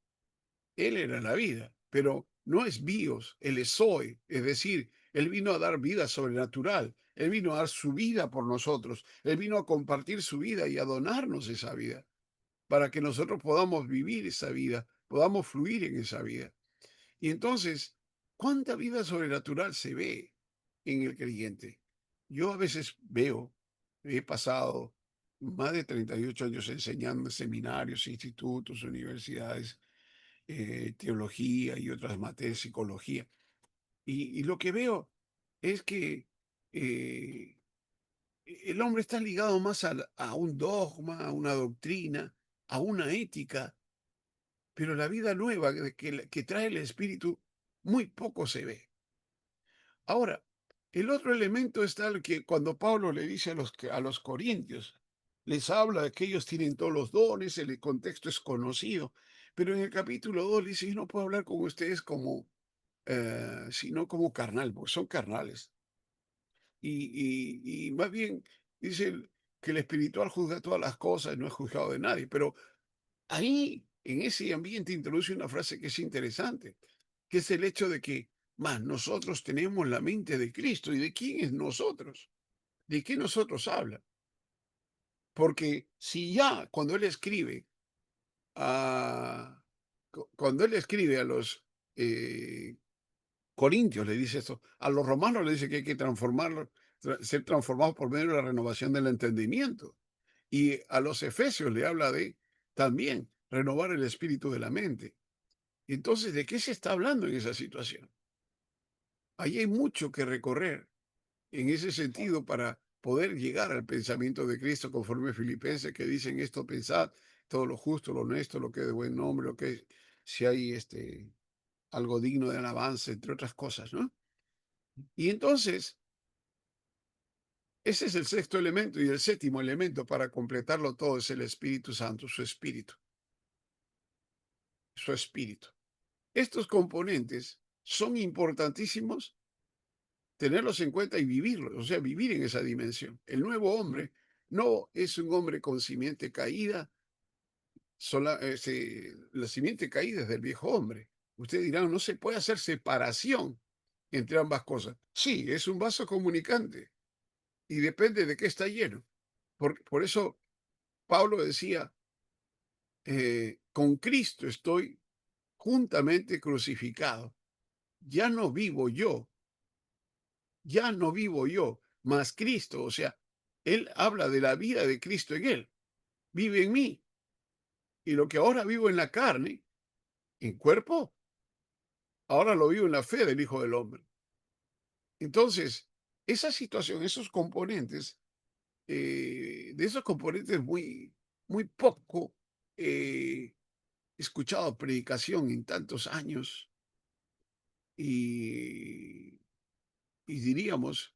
Él era la vida, pero no es bios, él es zoe, es decir, él vino a dar vida sobrenatural, él vino a dar su vida por nosotros, él vino a compartir su vida y a donarnos esa vida, para que nosotros podamos vivir esa vida, podamos fluir en esa vida. Y entonces, ¿cuánta vida sobrenatural se ve en el creyente? Yo a veces veo, he pasado más de 38 años enseñando en seminarios, institutos, universidades, teología y otras materias, psicología. Y lo que veo es que eh, el hombre está ligado más a un dogma, a una doctrina, a una ética, pero la vida nueva que trae el Espíritu muy poco se ve. Ahora, el otro elemento está el que cuando Pablo le dice a los corintios, les habla de que ellos tienen todos los dones, el contexto es conocido, pero en el capítulo 2 le dice, yo no puedo hablar con ustedes como, sino como carnal, porque son carnales. Y más bien dice que el espiritual juzga todas las cosas, no es juzgado de nadie, pero ahí, en ese ambiente, introduce una frase que es interesante, que es el hecho de que, más nosotros tenemos la mente de Cristo. ¿Y de quién es nosotros? ¿De qué nosotros habla? Porque si ya cuando él escribe a, cuando él escribe a los corintios, le dice esto, a los romanos le dice que hay que transformarlo, ser transformados por medio de la renovación del entendimiento. Y a los efesios le habla de también renovar el espíritu de la mente. Entonces, ¿de qué se está hablando en esa situación? Ahí hay mucho que recorrer en ese sentido para poder llegar al pensamiento de Cristo conforme Filipenses que dicen esto, pensad todo lo justo, lo honesto, lo que es de buen nombre, lo que si hay algo digno de alabanza, entre otras cosas, ¿no? Y entonces, ese es el sexto elemento y el séptimo elemento para completarlo todo es el Espíritu Santo, su espíritu, su espíritu. Estos componentes son importantísimos tenerlos en cuenta y vivirlos, o sea, vivir en esa dimensión. El nuevo hombre no es un hombre con simiente caída, la simiente caída es del viejo hombre. Ustedes dirán, no se puede hacer separación entre ambas cosas. Sí, es un vaso comunicante y depende de qué está lleno, Por eso Pablo decía, con Cristo estoy juntamente crucificado. Ya no vivo yo, ya no vivo yo, mas Cristo. O sea, él habla de la vida de Cristo en él, vive en mí. Y lo que ahora vivo en la carne, en cuerpo, ahora lo vivo en la fe del Hijo del Hombre. Entonces, esa situación, esos componentes, de esos componentes muy poco he escuchado predicación en tantos años y, y diríamos,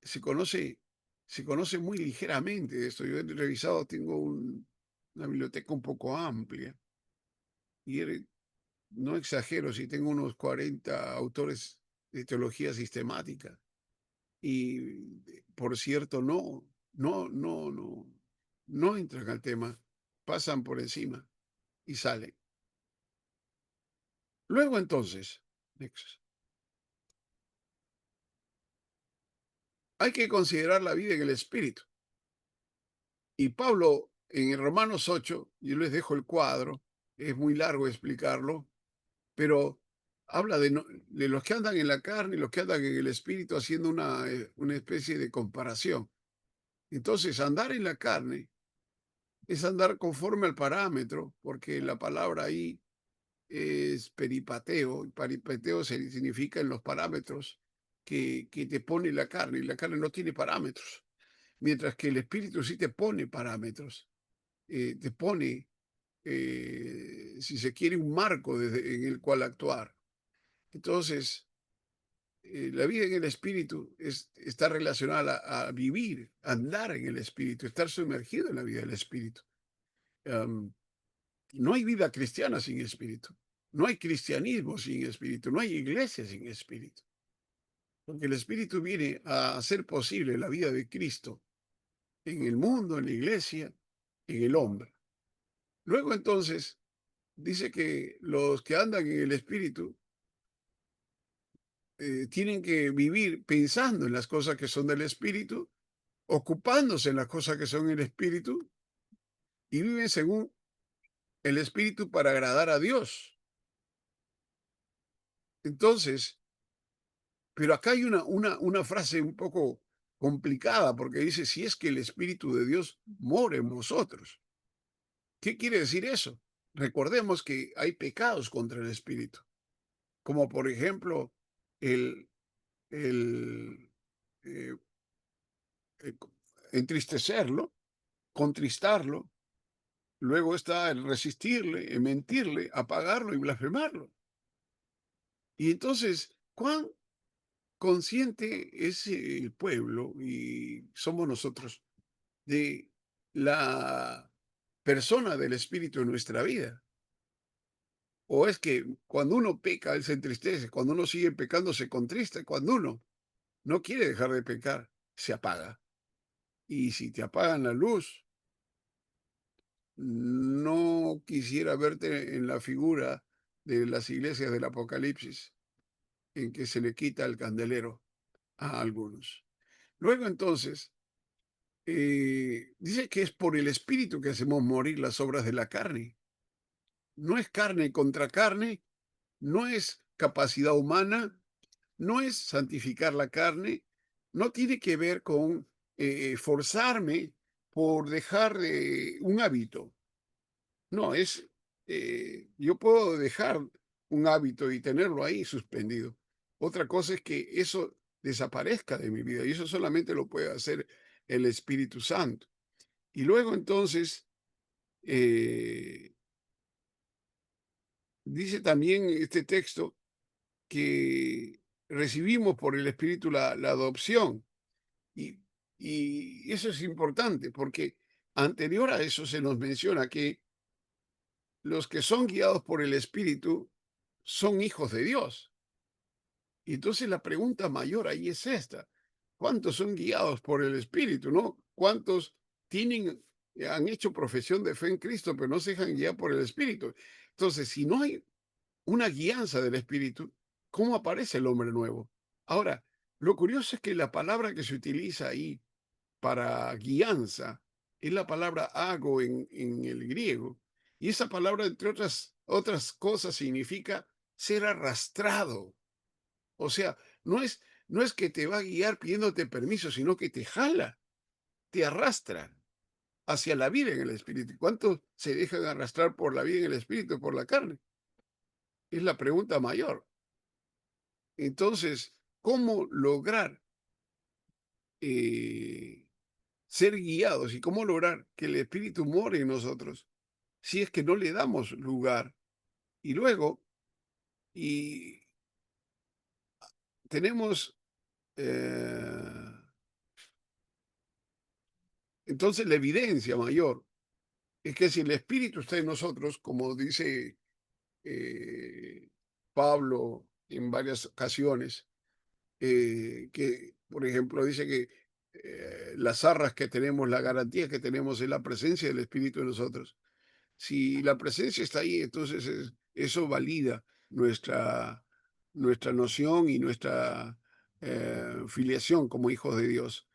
se conoce, se conoce muy ligeramente de esto. Yo he revisado, tengo una biblioteca un poco amplia y no exagero si tengo unos 40 autores de teología sistemática. Y por cierto, no entran al tema, pasan por encima y salen. Luego entonces, next, hay que considerar la vida en el espíritu. Y Pablo en Romanos 8, yo les dejo el cuadro, es muy largo explicarlo, pero habla de los que andan en la carne y los que andan en el espíritu, haciendo una especie de comparación. Entonces, andar en la carne es andar conforme al parámetro, porque la palabra ahí es peripateo, y peripateo significa en los parámetros que te pone la carne, y la carne no tiene parámetros, mientras que el espíritu sí te pone parámetros, te pone, si se quiere, un marco en el cual actuar. Entonces, la vida en el espíritu está relacionada a vivir, andar en el espíritu, estar sumergido en la vida del espíritu. Am, no hay vida cristiana sin espíritu, no hay cristianismo sin espíritu, no hay iglesia sin espíritu, porque el espíritu viene a hacer posible la vida de Cristo en el mundo, en la iglesia, en el hombre. Luego entonces dice que los que andan en el espíritu tienen que vivir pensando en las cosas que son del espíritu, ocupándose en las cosas que son el espíritu y viven según el espíritu para agradar a Dios. Entonces, pero acá hay una frase un poco complicada porque dice, si es que el Espíritu de Dios mora en vosotros. ¿Qué quiere decir eso? Recordemos que hay pecados contra el Espíritu, como por ejemplo el, el, eh, entristecerlo, contristarlo, luego está el resistirle, el mentirle, apagarlo y blasfemarlo. Y entonces, ¿cuán consciente es el pueblo y somos nosotros de la persona del Espíritu en nuestra vida? ¿O es que cuando uno peca, él se entristece, cuando uno sigue pecando, se contrista, cuando uno no quiere dejar de pecar, se apaga? Y si te apagan la luz, no quisiera verte en la figura de las iglesias del Apocalipsis, en que se le quita el candelero a algunos. Luego entonces, dice que es por el Espíritu que hacemos morir las obras de la carne. No es carne contra carne, no es capacidad humana, no es santificar la carne, no tiene que ver con forzarme por dejar un hábito. No, yo puedo dejar un hábito y tenerlo ahí suspendido. Otra cosa es que eso desaparezca de mi vida y eso solamente lo puede hacer el Espíritu Santo. Y luego entonces, eh, dice también este texto que recibimos por el Espíritu la adopción. Y, y eso es importante porque anterior a eso se nos menciona que los que son guiados por el Espíritu son hijos de Dios. Y entonces la pregunta mayor ahí es esta: ¿cuántos son guiados por el Espíritu, no? ¿Cuántos han hecho profesión de fe en Cristo, pero no se dejan guiar por el Espíritu? Entonces, si no hay una guianza del Espíritu, ¿cómo aparece el hombre nuevo? Ahora, lo curioso es que la palabra que se utiliza ahí para guianza es la palabra ago en el griego. Y esa palabra, entre otras cosas, significa ser arrastrado. O sea, no es que te va a guiar pidiéndote permiso, sino que te jala, te arrastra hacia la vida en el espíritu. ¿Cuántos se dejan arrastrar por la vida en el espíritu, por la carne? Es la pregunta mayor. Entonces, ¿cómo lograr eh, ser guiados y cómo lograr que el espíritu more en nosotros si es que no le damos lugar? Y luego, y tenemos eh, entonces la evidencia mayor es que si el espíritu está en nosotros, como dice eh, Pablo en varias ocasiones, que, por ejemplo, dice que las arras que tenemos, la garantía que tenemos es la presencia del Espíritu en nosotros. Si la presencia está ahí, entonces eso valida nuestra noción y nuestra filiación como hijos de Dios.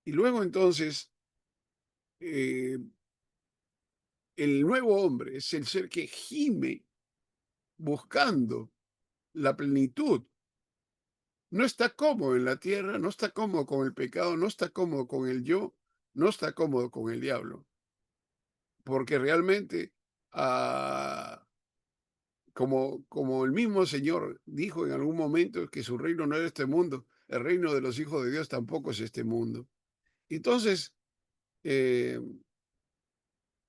Y luego entonces, eh, el nuevo hombre es el ser que gime buscando la plenitud. No está cómodo en la tierra, no está cómodo con el pecado, no está cómodo con el yo, no está cómodo con el diablo, porque realmente, ah, como el mismo Señor dijo en algún momento que su reino no es este mundo, el reino de los hijos de Dios tampoco es este mundo. Entonces, eh,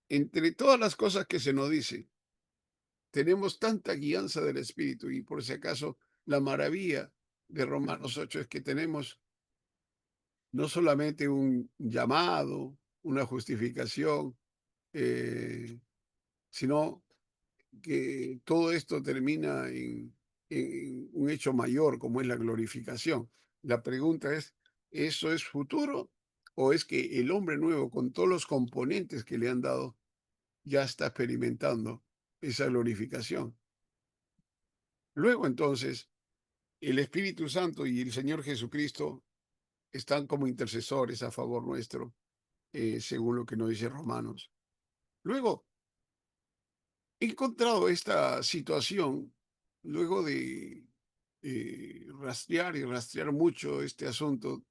entre todas las cosas que se nos dice, tenemos tanta guianza del Espíritu y por si acaso la maravilla de Romanos 8 es que tenemos no solamente un llamado, una justificación, eh, sino que todo esto termina en un hecho mayor como es la glorificación. La pregunta es, ¿eso es futuro o es que el hombre nuevo con todos los componentes que le han dado ya está experimentando esa glorificación? Luego entonces, el Espíritu Santo y el Señor Jesucristo están como intercesores a favor nuestro, según lo que nos dice Romanos. Luego, he encontrado esta situación, luego de rastrear y rastrear mucho este asunto,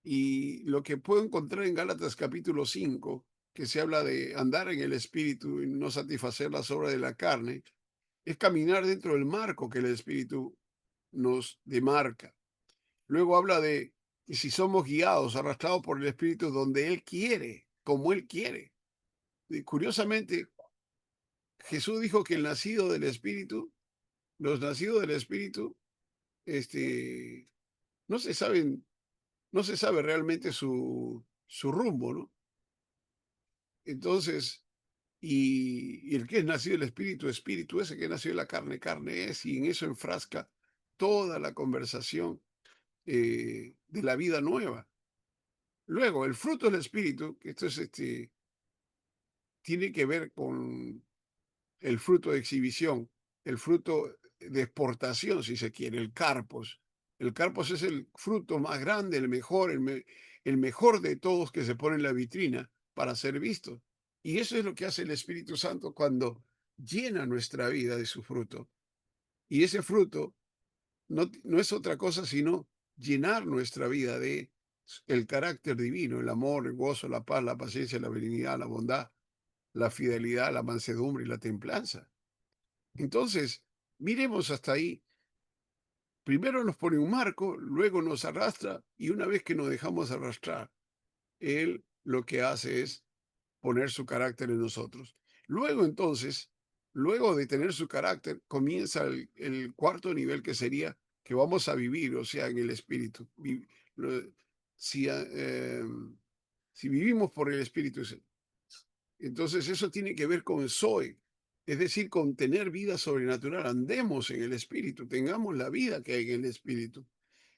y lo que puedo encontrar en Gálatas capítulo 5 que se habla de andar en el espíritu y no satisfacer las obras de la carne, es caminar dentro del marco que el espíritu nos demarca. Luego habla de que si somos guiados, arrastrados por el espíritu donde Él quiere, como Él quiere. Y curiosamente, Jesús dijo que el nacido del espíritu, los nacidos del espíritu, este, no se saben, no se sabe realmente su rumbo, ¿no? Entonces, y el que es nacido del espíritu, espíritu es, el que nació de la carne, carne es, y en eso enfrasca toda la conversación de la vida nueva. Luego, el fruto del espíritu, que esto es, tiene que ver con el fruto de exhibición, el fruto de exportación, si se quiere, el carpos. El carpos es el fruto más grande, el mejor, el mejor de todos que se pone en la vitrina para ser visto. Y eso es lo que hace el Espíritu Santo cuando llena nuestra vida de su fruto. Y ese fruto no es otra cosa sino llenar nuestra vida de el carácter divino, el amor, el gozo, la paz, la paciencia, la benignidad, la bondad, la fidelidad, la mansedumbre y la templanza. Entonces, miremos hasta ahí. Primero nos pone un marco, luego nos arrastra y una vez que nos dejamos arrastrar, Él lo que hace es poner su carácter en nosotros. Luego entonces, luego de tener su carácter, comienza el cuarto nivel que sería que vamos a vivir, o sea, en el Espíritu. Lo- Si, si vivimos por el Espíritu, entonces eso tiene que ver con Zoe, es decir, con tener vida sobrenatural. Andemos en el Espíritu, tengamos la vida que hay en el Espíritu.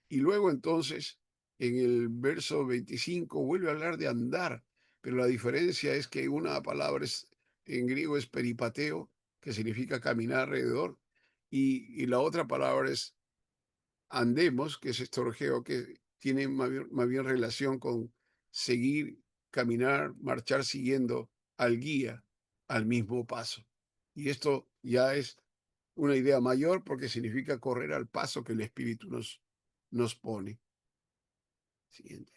Y luego entonces, en el verso 25, vuelve a hablar de andar, pero la diferencia es que una palabra en griego es peripateo, que significa caminar alrededor, y la otra palabra es andemos, que es estorgeo, que tiene más bien relación seguir, caminar, marchar siguiendo al guía al mismo paso. Y esto ya es una idea mayor porque significa correr al paso que el Espíritu nos pone. Siguiente.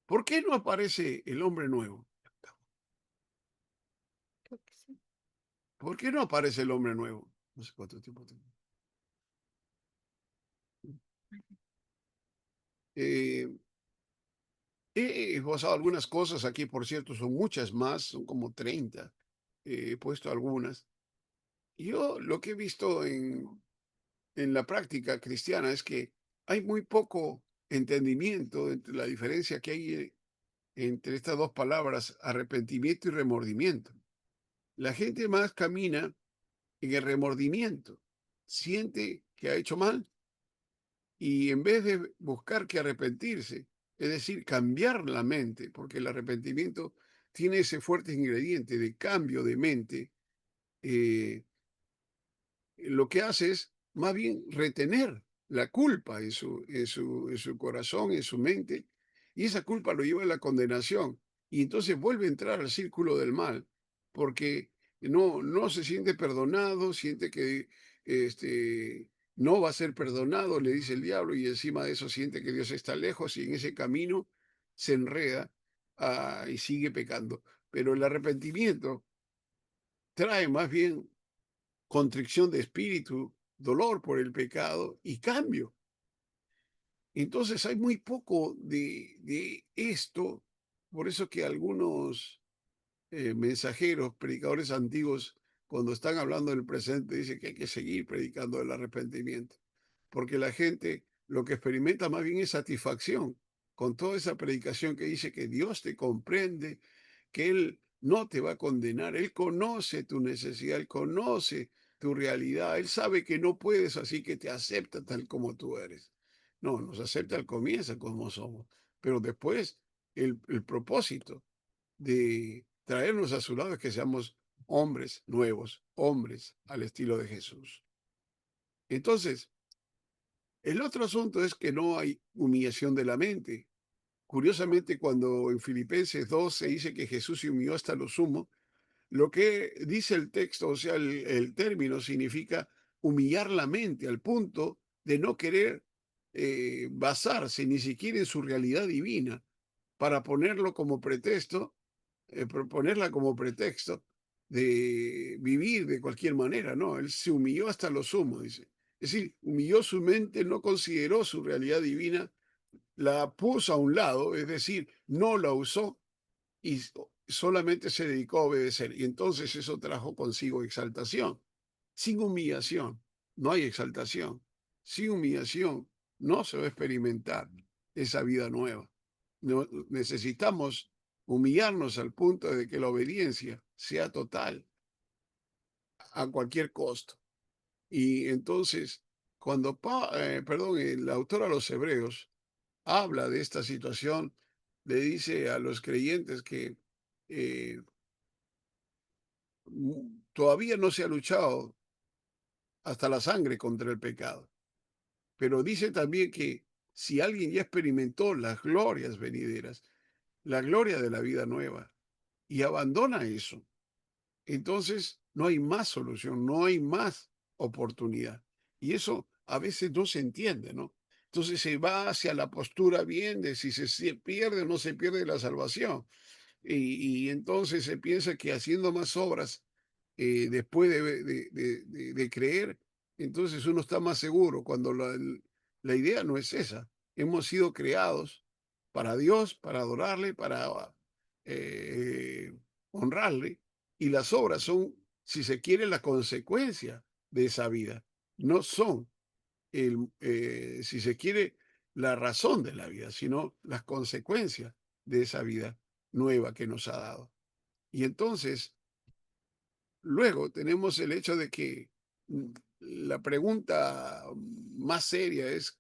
¿Por qué no aparece el hombre nuevo? ¿Por qué no aparece el hombre nuevo? No sé cuánto tiempo tengo. Eh, He esbozado algunas cosas aquí, por cierto, son muchas más, son como 30. He puesto algunas. Yo lo que he visto en la práctica cristiana es que hay muy poco entendimiento entre la diferencia que hay entre estas dos palabras, arrepentimiento y remordimiento. La gente más camina en el remordimiento, siente que ha hecho mal y en vez de buscar que arrepentirse, es decir, cambiar la mente, porque el arrepentimiento tiene ese fuerte ingrediente de cambio de mente, eh, lo que hace es más bien retener la culpa en su corazón, en su mente, y esa culpa lo lleva a la condenación. Y entonces vuelve a entrar al círculo del mal, porque no se siente perdonado, siente que no va a ser perdonado, le dice el diablo, y encima de eso siente que Dios está lejos y en ese camino se enreda y sigue pecando. Pero el arrepentimiento trae más bien contrición de espíritu, dolor por el pecado y cambio. Entonces hay muy poco de esto, por eso que algunos mensajeros, predicadores antiguos, cuando están hablando del presente, dicen que hay que seguir predicando el arrepentimiento, porque la gente lo que experimenta más bien es satisfacción con toda esa predicación que dice que Dios te comprende, que Él no te va a condenar, Él conoce tu necesidad, Él conoce tu realidad, Él sabe que no puedes, así que te acepta tal como tú eres. No, nos acepta al comienzo como somos, pero después el propósito de traernos a su lado es que seamos hombres nuevos, hombres al estilo de Jesús. Entonces, el otro asunto es que no hay humillación de la mente. Curiosamente, cuando en Filipenses 2 se dice que Jesús se humilló hasta lo sumo, lo que dice el texto, o sea, el término significa humillar la mente al punto de no querer basarse ni siquiera en su realidad divina para ponerlo como pretexto, ponerla como pretexto de vivir de cualquier manera, ¿no? Él se humilló hasta lo sumo, dice. Es decir, humilló su mente, no consideró su realidad divina, la puso a un lado, es decir, no la usó y solamente se dedicó a obedecer. Y entonces eso trajo consigo exaltación. Sin humillación no hay exaltación. Sin humillación no se va a experimentar esa vida nueva. Necesitamos humillarnos al punto de que la obediencia sea total a cualquier costo. Y entonces, cuando, perdón, el autor a los Hebreos habla de esta situación, le dice a los creyentes que eh, todavía no se ha luchado hasta la sangre contra el pecado. Pero dice también que si alguien ya experimentó las glorias venideras, la gloria de la vida nueva, y abandona eso, entonces no hay más solución, no hay más oportunidad. Y eso a veces no se entiende, ¿no? Entonces se va hacia la postura bien de si se pierde o no se pierde la salvación. Y entonces se piensa que haciendo más obras después de creer, entonces uno está más seguro, cuando la idea no es esa. Hemos sido creados para Dios, para adorarle, para eh, honrarle, y las obras son, si se quiere, la consecuencia de esa vida. No son, si se quiere, la razón de la vida, sino las consecuencias de esa vida nueva que nos ha dado. Y entonces, luego tenemos el hecho de que la pregunta más seria es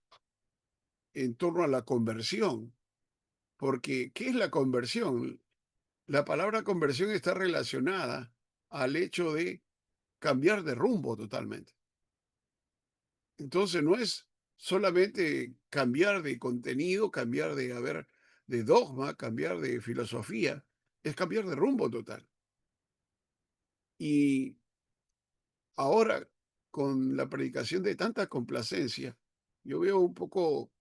en torno a la conversión, porque ¿qué es la conversión? La palabra conversión está relacionada al hecho de cambiar de rumbo totalmente. Entonces no es solamente cambiar de contenido, cambiar de dogma, cambiar de filosofía, es cambiar de rumbo total. Y ahora, con la predicación de tanta complacencia, yo veo un poco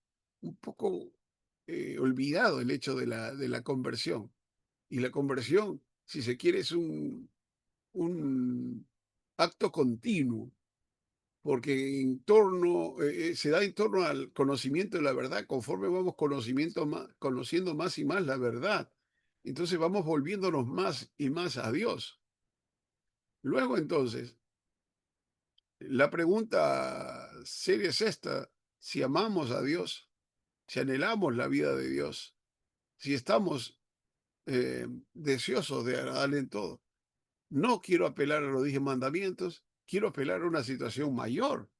olvidado el hecho de la conversión. Y la conversión, si se quiere, es un acto continuo, porque se da en torno al conocimiento de la verdad. Conforme vamos conociendo más y más la verdad, entonces vamos volviéndonos más y más a Dios. Luego entonces, la pregunta seria es esta: si amamos a Dios, si anhelamos la vida de Dios, si estamos deseosos de agradarle en todo. No quiero apelar a los 10 mandamientos, quiero apelar a una situación mayor,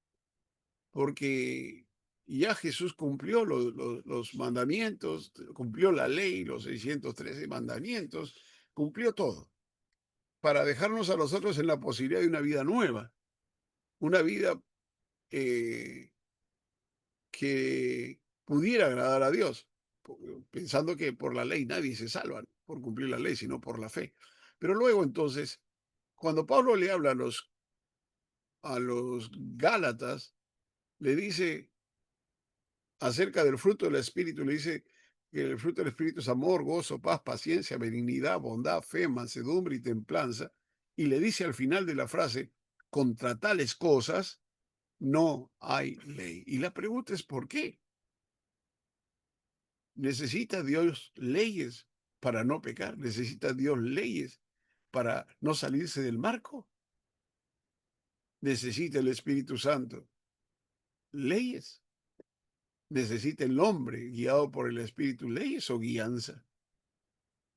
porque ya Jesús cumplió los mandamientos, cumplió la ley, los 613 mandamientos, cumplió todo, para dejarnos a nosotros en la posibilidad de una vida nueva, una vida eh, que pudiera agradar a Dios, pensando que por la ley nadie se salva, por cumplir la ley, sino por la fe. Pero luego entonces, cuando Pablo le habla a los Gálatas, le dice acerca del fruto del Espíritu, le dice que el fruto del Espíritu es amor, gozo, paz, paciencia, benignidad, bondad, fe, mansedumbre y templanza. Y le dice al final de la frase: contra tales cosas no hay ley. Y la pregunta es: ¿por qué? ¿Necesita Dios leyes para no pecar? ¿Necesita Dios leyes para no salirse del marco? ¿Necesita el Espíritu Santo leyes? ¿Necesita el hombre guiado por el Espíritu leyes o guianza?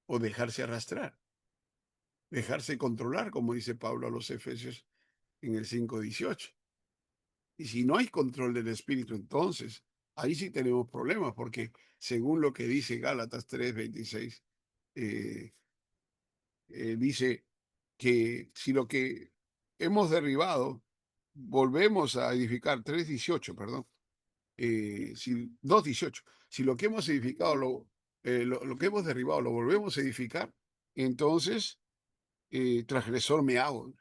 ¿O dejarse arrastrar? Dejarse controlar, como dice Pablo a los Efesios en el 5:18. Y si no hay control del Espíritu, entonces ahí sí tenemos problemas, porque según lo que dice Gálatas 3:26, eh, dice que si lo que hemos derribado volvemos a edificar, 3:18, perdón, 2:18, si lo que hemos edificado, lo que hemos derribado lo volvemos a edificar, entonces transgresor me hago.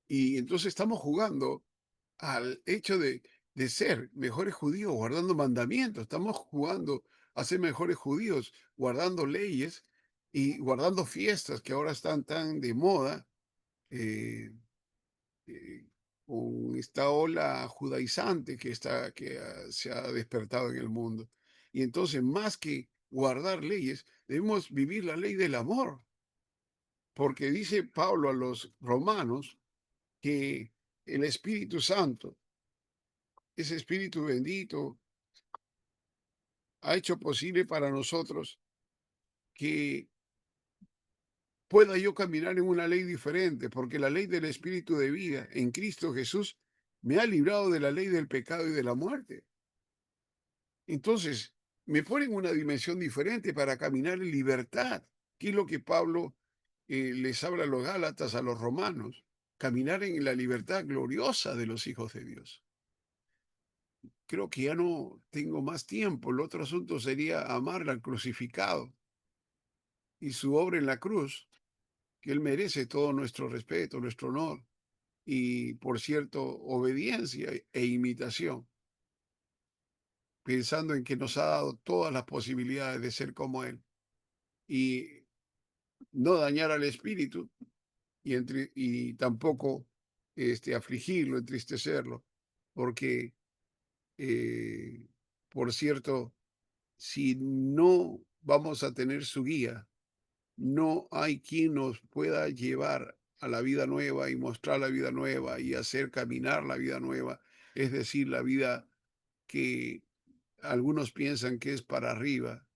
Y entonces estamos jugando al hecho de ser mejores judíos guardando mandamientos, estamos jugando a ser mejores judíos guardando leyes y guardando fiestas que ahora están tan de moda, eh, eh, con esta ola judaizante que se ha despertado en el mundo. Y entonces, más que guardar leyes, debemos vivir la ley del amor, porque dice Pablo a los romanos que el Espíritu Santo, ese Espíritu bendito, ha hecho posible para nosotros que pueda yo caminar en una ley diferente, porque la ley del Espíritu de vida en Cristo Jesús me ha librado de la ley del pecado y de la muerte. Entonces, me pone en una dimensión diferente para caminar en libertad, que es lo que Pablo les habla a los Gálatas, a los romanos, caminar en la libertad gloriosa de los hijos de Dios. Creo que ya no tengo más tiempo. El otro asunto sería amar al crucificado y su obra en la cruz, que Él merece todo nuestro respeto, nuestro honor y, por cierto, obediencia e imitación, pensando en que nos ha dado todas las posibilidades de ser como Él y no dañar al espíritu y tampoco afligirlo, entristecerlo, porque, eh, por cierto, si no vamos a tener su guía, no hay quien nos pueda llevar a la vida nueva y mostrar la vida nueva y hacer caminar la vida nueva, es decir, la vida que algunos piensan que es para arriba,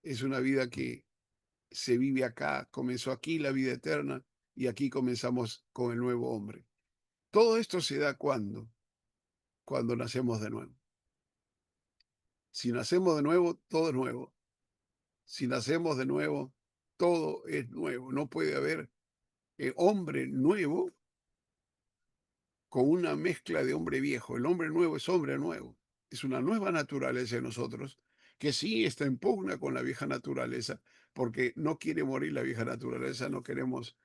es una vida que se vive acá, comenzó aquí la vida eterna y aquí comenzamos con el nuevo hombre. Todo esto se da cuando nacemos de nuevo. Si nacemos de nuevo, todo es nuevo. Si nacemos de nuevo, todo es nuevo. No puede haber hombre nuevo con una mezcla de hombre viejo. El hombre nuevo es hombre nuevo. es una nueva naturaleza en nosotros, que sí está en pugna con la vieja naturaleza, porque no quiere morir la vieja naturaleza, no queremos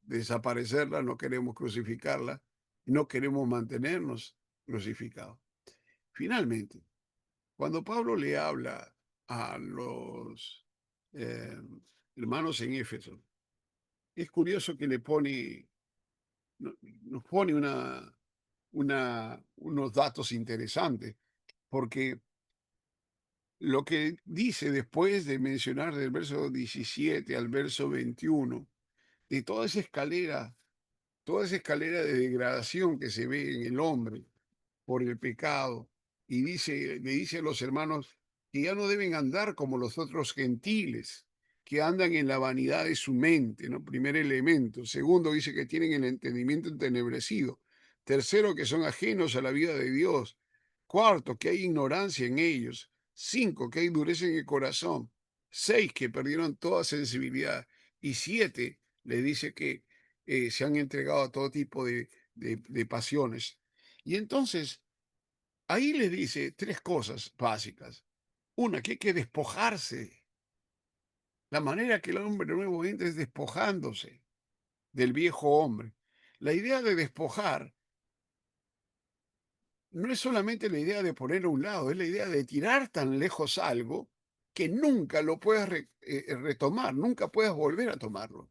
desaparecerla, no queremos crucificarla, no queremos mantenernos crucificados. Finalmente, cuando Pablo le habla a los eh, hermanos en Éfeso, es curioso que le pone, nos pone unos datos interesantes, porque lo que dice después de mencionar del verso 17 al verso 21, de toda esa escalera de degradación que se ve en el hombre por el pecado, y le dice a los hermanos que ya no deben andar como los otros gentiles, que andan en la vanidad de su mente, ¿no? Primer elemento. Segundo, dice que tienen el entendimiento entenebrecido. Tercero, que son ajenos a la vida de Dios. Cuarto, que hay ignorancia en ellos. Cinco, que hay dureza en el corazón. Seis, que perdieron toda sensibilidad. Y siete, le dice que se han entregado a todo tipo de pasiones. Y entonces, ahí le dice tres cosas básicas. Una, que hay que despojarse. La manera que el hombre nuevo entra es despojándose del viejo hombre. La idea de despojar no es solamente la idea de poner a un lado, es la idea de tirar tan lejos algo que nunca lo puedas retomar, nunca puedas volver a tomarlo.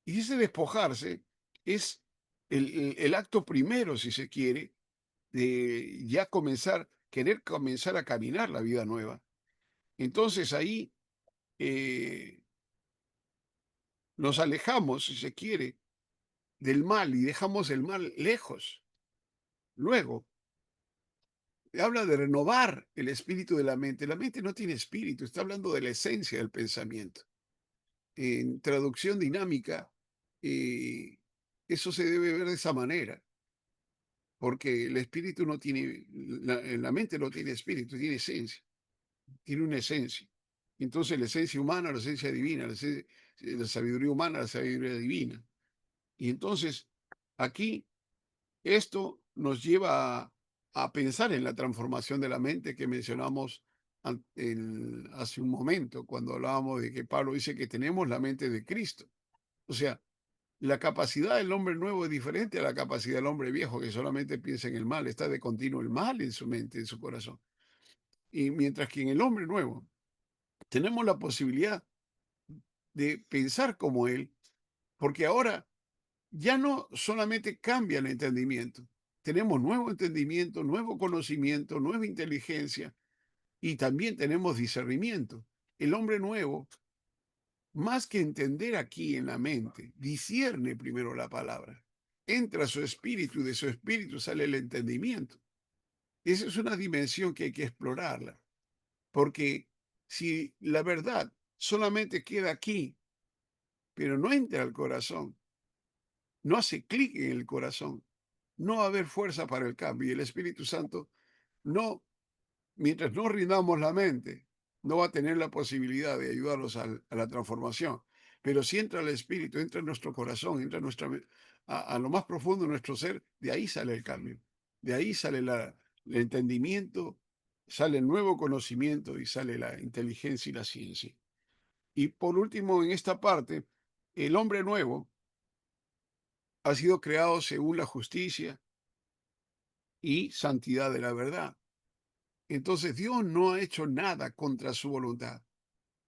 Y ese despojarse es el acto primero, si se quiere, de ya querer comenzar a caminar la vida nueva. Entonces ahí eh, nos alejamos, si se quiere, del mal y dejamos el mal lejos. Luego, habla de renovar el espíritu de la mente. La mente no tiene espíritu, está hablando de la esencia del pensamiento. En traducción dinámica, eh, eso se debe ver de esa manera, porque el espíritu no tiene, la mente no tiene espíritu, tiene esencia, tiene una esencia. Entonces la esencia humana, la esencia divina, la sabiduría humana, la sabiduría divina. Y entonces aquí esto nos lleva a pensar en la transformación de la mente que mencionamos hace un momento, cuando hablábamos de que Pablo dice que tenemos la mente de Cristo. O sea, la capacidad del hombre nuevo es diferente a la capacidad del hombre viejo, que solamente piensa en el mal, está de continuo el mal en su mente, en su corazón. Y mientras que en el hombre nuevo tenemos la posibilidad de pensar como él, porque ahora ya no solamente cambia el entendimiento, tenemos nuevo entendimiento, nuevo conocimiento, nueva inteligencia y también tenemos discernimiento. El hombre nuevo, más que entender aquí en la mente, discierne primero la palabra. Entra a su espíritu y de su espíritu sale el entendimiento. Esa es una dimensión que hay que explorarla, porque si la verdad solamente queda aquí, pero no entra al corazón, no hace clic en el corazón, no va a haber fuerza para el cambio. Y el Espíritu Santo no, mientras no rindamos la mente, no va a tener la posibilidad de ayudarnos a la transformación. Pero si entra el Espíritu, entra en nuestro corazón, entra a lo más profundo de nuestro ser, de ahí sale el cambio. De ahí sale el entendimiento, sale el nuevo conocimiento y sale la inteligencia y la ciencia. Y por último, en esta parte, el hombre nuevo ha sido creado según la justicia y santidad de la verdad. Entonces Dios no ha hecho nada contra su voluntad.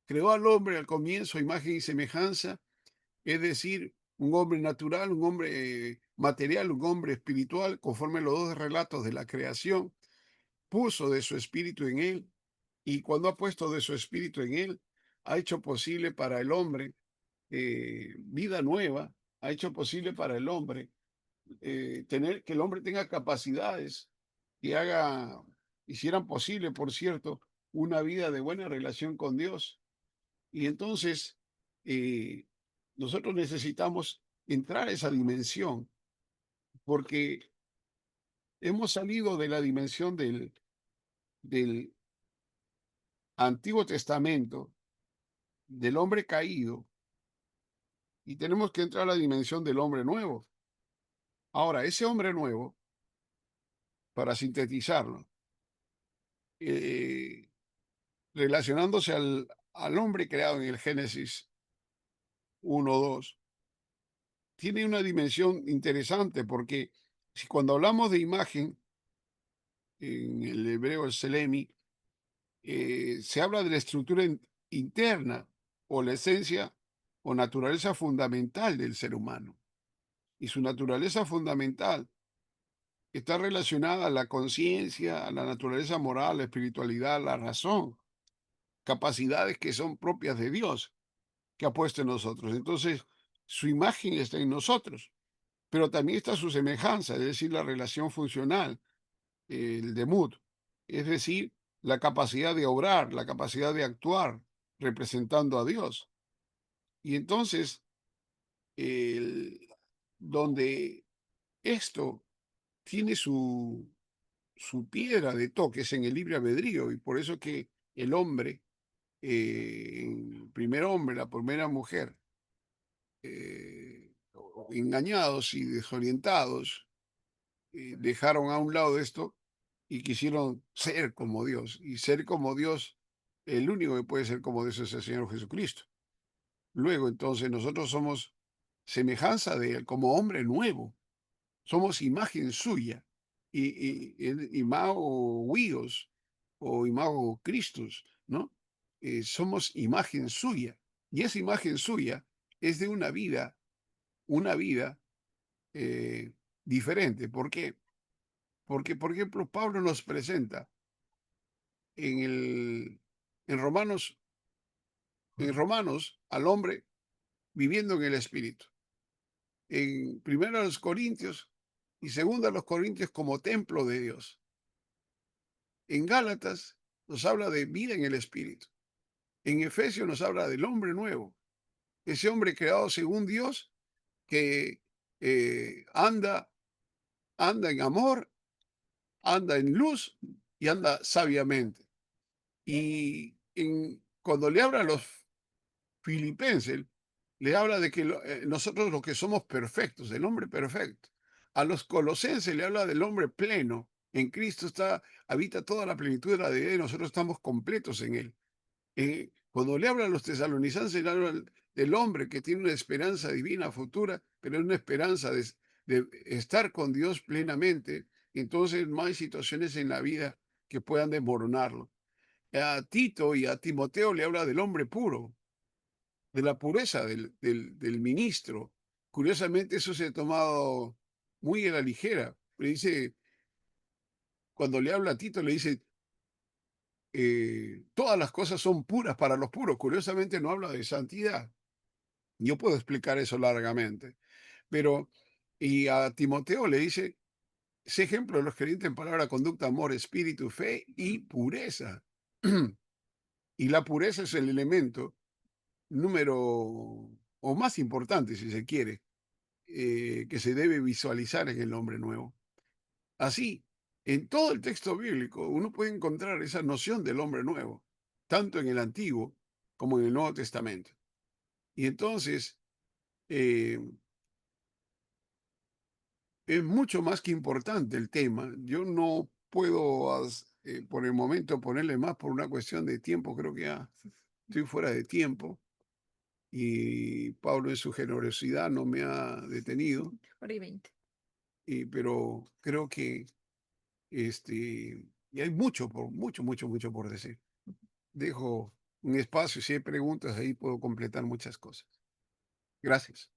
Creó al hombre al comienzo a imagen y semejanza, es decir, un hombre natural, un hombre material, un hombre espiritual, conforme a los dos relatos de la creación, puso de su espíritu en él y cuando ha puesto de su espíritu en él, ha hecho posible para el hombre vida nueva, ha hecho posible para el hombre que el hombre tenga capacidades que hicieran posible, por cierto, una vida de buena relación con Dios. Y entonces, eh, nosotros necesitamos entrar a esa dimensión, porque hemos salido de la dimensión del Antiguo Testamento, del hombre caído, y tenemos que entrar a la dimensión del hombre nuevo. Ahora, ese hombre nuevo para sintetizarlo, relacionándose al hombre creado en el Génesis 1:2, tiene una dimensión interesante porque si cuando hablamos de imagen, en el hebreo el selemi, se habla de la estructura interna o la esencia o naturaleza fundamental del ser humano. Y su naturaleza fundamental está relacionada a la conciencia, a la naturaleza moral, la espiritualidad, la razón, capacidades que son propias de Dios, que ha puesto en nosotros. Entonces, su imagen está en nosotros, pero también está su semejanza, es decir, la relación funcional, el demut, es decir, la capacidad de obrar, la capacidad de actuar representando a Dios. Y entonces, el- donde esto tiene su piedra de toque es en el libre albedrío, y por eso que el hombre, el primer hombre, la primera mujer, engañados y desorientados, dejaron a un lado esto y quisieron ser como Dios. Y ser como Dios, el único que puede ser como Dios es el Señor Jesucristo. Luego, entonces, nosotros somos semejanza de Él, como hombre nuevo. Somos imagen suya. El imago huios o imago Christus, ¿no? Somos imagen suya. Y esa imagen suya es de una vida eh, diferente. ¿Por qué? Porque, por ejemplo, Pablo nos presenta en el en Romanos al hombre viviendo en el Espíritu. En primero a los Corintios y segundo a los Corintios como templo de Dios. En Gálatas nos habla de vida en el Espíritu. En Efesios nos habla del hombre nuevo, ese hombre creado según Dios que anda en amor, anda en luz y anda sabiamente. Y cuando le habla a los filipenses, le habla de que nosotros los que somos perfectos, el hombre perfecto. A los colosenses le habla del hombre pleno. En Cristo habita toda la plenitud de la deidad y nosotros estamos completos en él. Cuando le habla a los tesalonicenses, le habla del hombre que tiene una esperanza divina futura, pero es una esperanza de estar con Dios plenamente. Entonces no hay situaciones en la vida que puedan desmoronarlo. A Tito y a Timoteo le habla del hombre puro, de la pureza del ministro. Curiosamente, eso se ha tomado muy a la ligera. Le dice, cuando le habla a Tito, le dice, todas las cosas son puras para los puros. Curiosamente, no habla de santidad. Yo puedo explicar eso largamente. Pero, y a Timoteo le dice, sé ejemplo de los creyentes en palabra, conducta, amor, espíritu, fe y pureza. Y la pureza es el elemento número o más importante, si se quiere, que se debe visualizar en el hombre nuevo. Así, en todo el texto bíblico uno puede encontrar esa noción del hombre nuevo, tanto en el Antiguo como en el Nuevo Testamento. Y entonces, eh, es mucho más que importante el tema. Yo no puedo, por el momento, ponerle más por una cuestión de tiempo. Creo que ya estoy fuera de tiempo. Y Pablo en su generosidad no me ha detenido.
Hora y 20.
Pero creo que y hay mucho por decir. Dejo un espacio, si hay preguntas, ahí puedo completar muchas cosas. Gracias.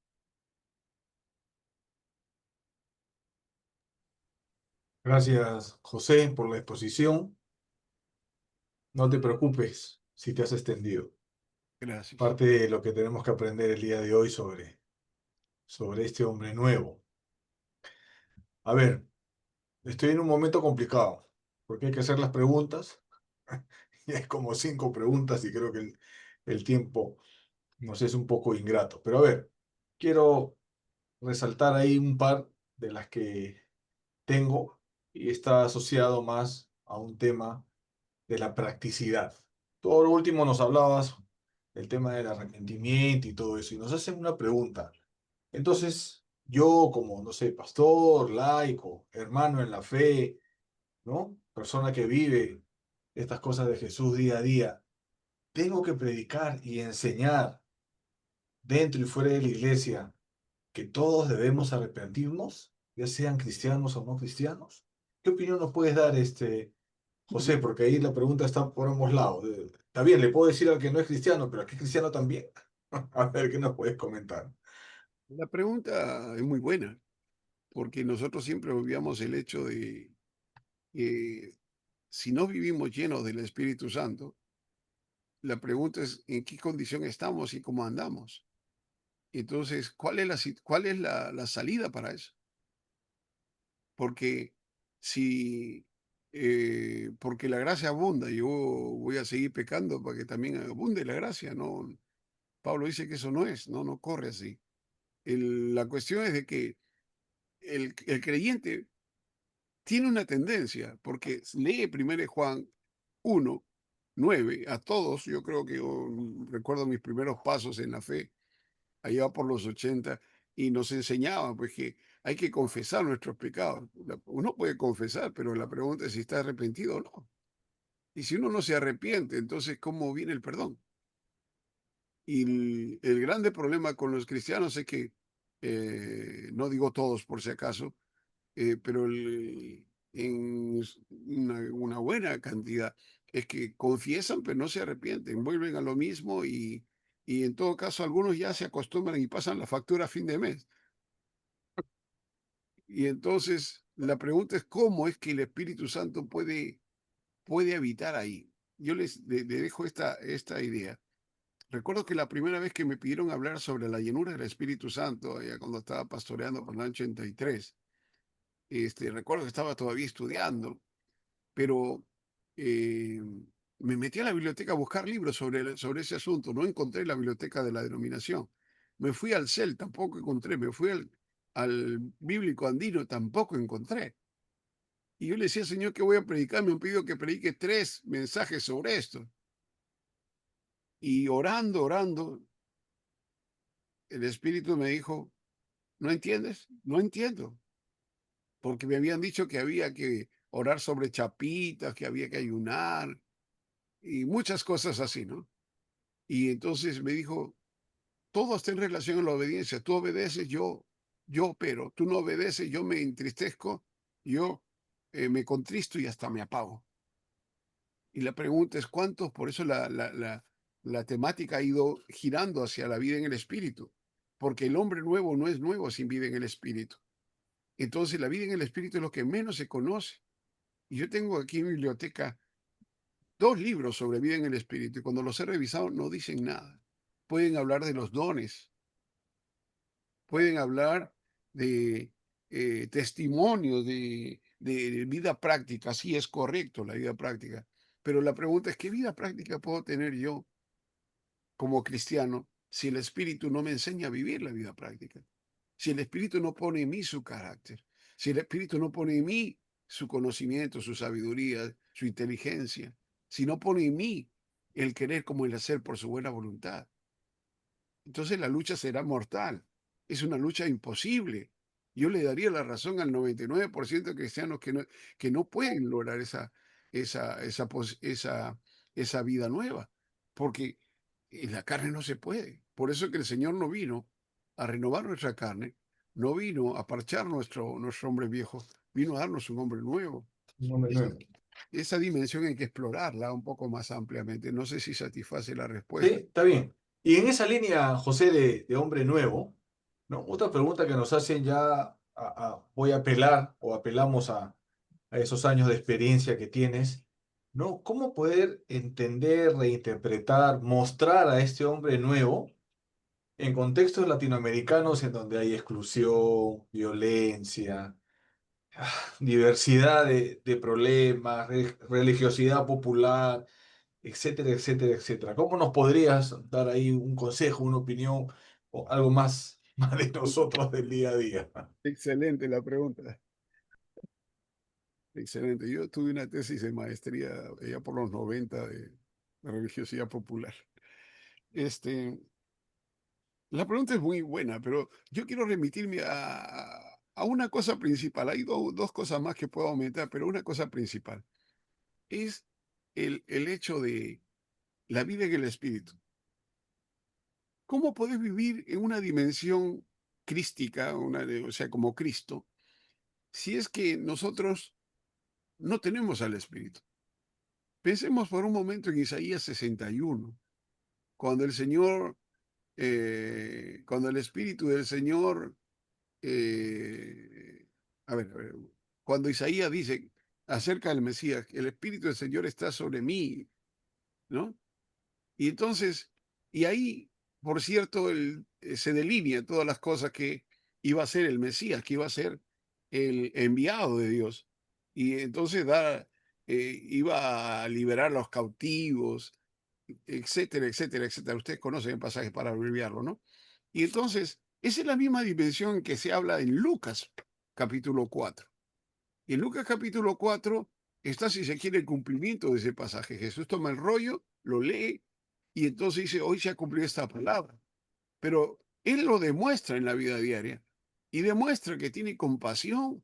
Gracias, José, por la exposición. No te preocupes si te has extendido.
Gracias.
Parte de lo que tenemos que aprender el día de hoy sobre este hombre nuevo. A ver, estoy en un momento complicado, porque hay que hacer las preguntas. Y hay como 5 preguntas y creo que el tiempo nos es un poco ingrato. Pero a ver, quiero resaltar ahí un par de las que tengo y está asociado más a un tema de la practicidad. Todo lo último nos hablabas del tema del arrepentimiento y todo eso, y nos hacen una pregunta. Entonces, yo como, no sé, pastor, laico, hermano en la fe, ¿no? Persona que vive estas cosas de Jesús día a día. Tengo que predicar y enseñar dentro y fuera de la iglesia que todos debemos arrepentirnos, ya sean cristianos o no cristianos. ¿Qué opinión nos puedes dar, José? Porque ahí la pregunta está por ambos lados. Está bien, le puedo decir al que no es cristiano, pero al que es cristiano también. A ver, ¿qué nos puedes comentar?
La pregunta es muy buena, porque nosotros siempre obviamos el hecho de que si no vivimos llenos del Espíritu Santo, la pregunta es en qué condición estamos y cómo andamos. Entonces, cuál es la salida para eso? Porque si, porque la gracia abunda, yo voy a seguir pecando para que también abunde la gracia, ¿no? Pablo dice que eso no es, no corre así. La cuestión es de que el creyente tiene una tendencia, porque lee 1 Juan 1, 9 a todos, yo creo que yo recuerdo mis primeros pasos en la fe, allá por los 80, y nos enseñaban pues que hay que confesar nuestros pecados. Uno puede confesar, pero la pregunta es si está arrepentido o no. Y si uno no se arrepiente, entonces ¿cómo viene el perdón? Y el grande problema con los cristianos es que, no digo todos por si acaso, pero en una buena cantidad es que confiesan pero no se arrepienten, vuelven a lo mismo y en todo caso algunos ya se acostumbran y pasan la factura a fin de mes. Y entonces la pregunta es cómo es que el Espíritu Santo puede habitar ahí. Yo le dejo esta idea. Recuerdo que la primera vez que me pidieron hablar sobre la llenura del Espíritu Santo, allá cuando estaba pastoreando por el año 83, recuerdo que estaba todavía estudiando, pero eh, me metí a la biblioteca a buscar libros sobre ese asunto. No encontré la biblioteca de la denominación. Me fui al CEL, tampoco encontré. Me fui al bíblico andino, tampoco encontré. Y yo le decía, Señor, que voy a predicar. Me han pedido que predique 3 mensajes sobre esto. Y orando, el Espíritu me dijo, ¿no entiendes? No entiendo. Porque me habían dicho que había que orar sobre chapitas, que había que ayunar y muchas cosas así, ¿no? Y entonces me dijo, todo está en relación a la obediencia. Tú obedeces, yo pero tú no obedeces, yo me entristezco, yo me contristo y hasta me apago. Y la pregunta es cuántos, por eso la temática ha ido girando hacia la vida en el espíritu, porque el hombre nuevo no es nuevo sin vida en el espíritu. Entonces la vida en el espíritu es lo que menos se conoce. Y yo tengo aquí en mi biblioteca 2 libros sobre vida en el espíritu y cuando los he revisado no dicen nada. Pueden hablar de los dones, pueden hablar de testimonios de vida práctica. Sí, es correcto la vida práctica. Pero la pregunta es, ¿qué vida práctica puedo tener yo como cristiano si el Espíritu no me enseña a vivir la vida práctica? Si el Espíritu no pone en mí su carácter, si el Espíritu no pone en mí su conocimiento, su sabiduría, su inteligencia, si no pone en mí el querer como el hacer por su buena voluntad, entonces la lucha será mortal. Es una lucha imposible. Yo le daría la razón al 99% de cristianos que no pueden lograr esa vida nueva, porque en la carne no se puede. Por eso que el Señor no vino a renovar nuestra carne, no vino a parchar nuestro hombre viejo, vino a darnos un hombre nuevo.
Un hombre
Esa,
nuevo.
esa dimensión hay que explorarla un poco más ampliamente. No sé si satisface la
Sí,
respuesta.
está bien. Y en esa línea, José, de hombre nuevo, ¿no? Otra pregunta que nos hacen ya, voy a apelar o apelamos a esos años de experiencia que tienes, ¿no? ¿Cómo poder entender, reinterpretar, mostrar a este hombre nuevo en contextos latinoamericanos en donde hay exclusión, violencia, diversidad de problemas, religiosidad popular, etcétera, etcétera, etcétera? ¿Cómo nos podrías dar ahí un consejo, una opinión o algo más, más de nosotros del día a día?
Excelente la pregunta. Excelente. Yo tuve una tesis de maestría ya por los 90 de religiosidad popular. Este, la pregunta es muy buena, pero yo quiero remitirme a a una cosa principal. Hay dos cosas más que puedo aumentar, pero una cosa principal es el hecho de la vida en el Espíritu. ¿Cómo podés vivir en una dimensión crística, o sea, como Cristo, si es que nosotros no tenemos al Espíritu? Pensemos por un momento en Isaías 61, cuando el Señor, cuando el Espíritu del Señor, eh, a ver, cuando Isaías dice acerca del Mesías, el Espíritu del Señor está sobre mí, ¿no? Y entonces, y ahí, por cierto, se delinea todas las cosas que iba a ser el Mesías, que iba a ser el enviado de Dios. Y entonces iba a liberar a los cautivos, etcétera, etcétera, etcétera. Ustedes conocen el pasaje para abreviarlo, ¿no? Y entonces, esa es la misma dimensión que se habla en Lucas, capítulo 4. Y en Lucas capítulo 4 está, si se quiere, el cumplimiento de ese pasaje. Jesús toma el rollo, lo lee y entonces dice, hoy se ha cumplido esta palabra. Pero él lo demuestra en la vida diaria y demuestra que tiene compasión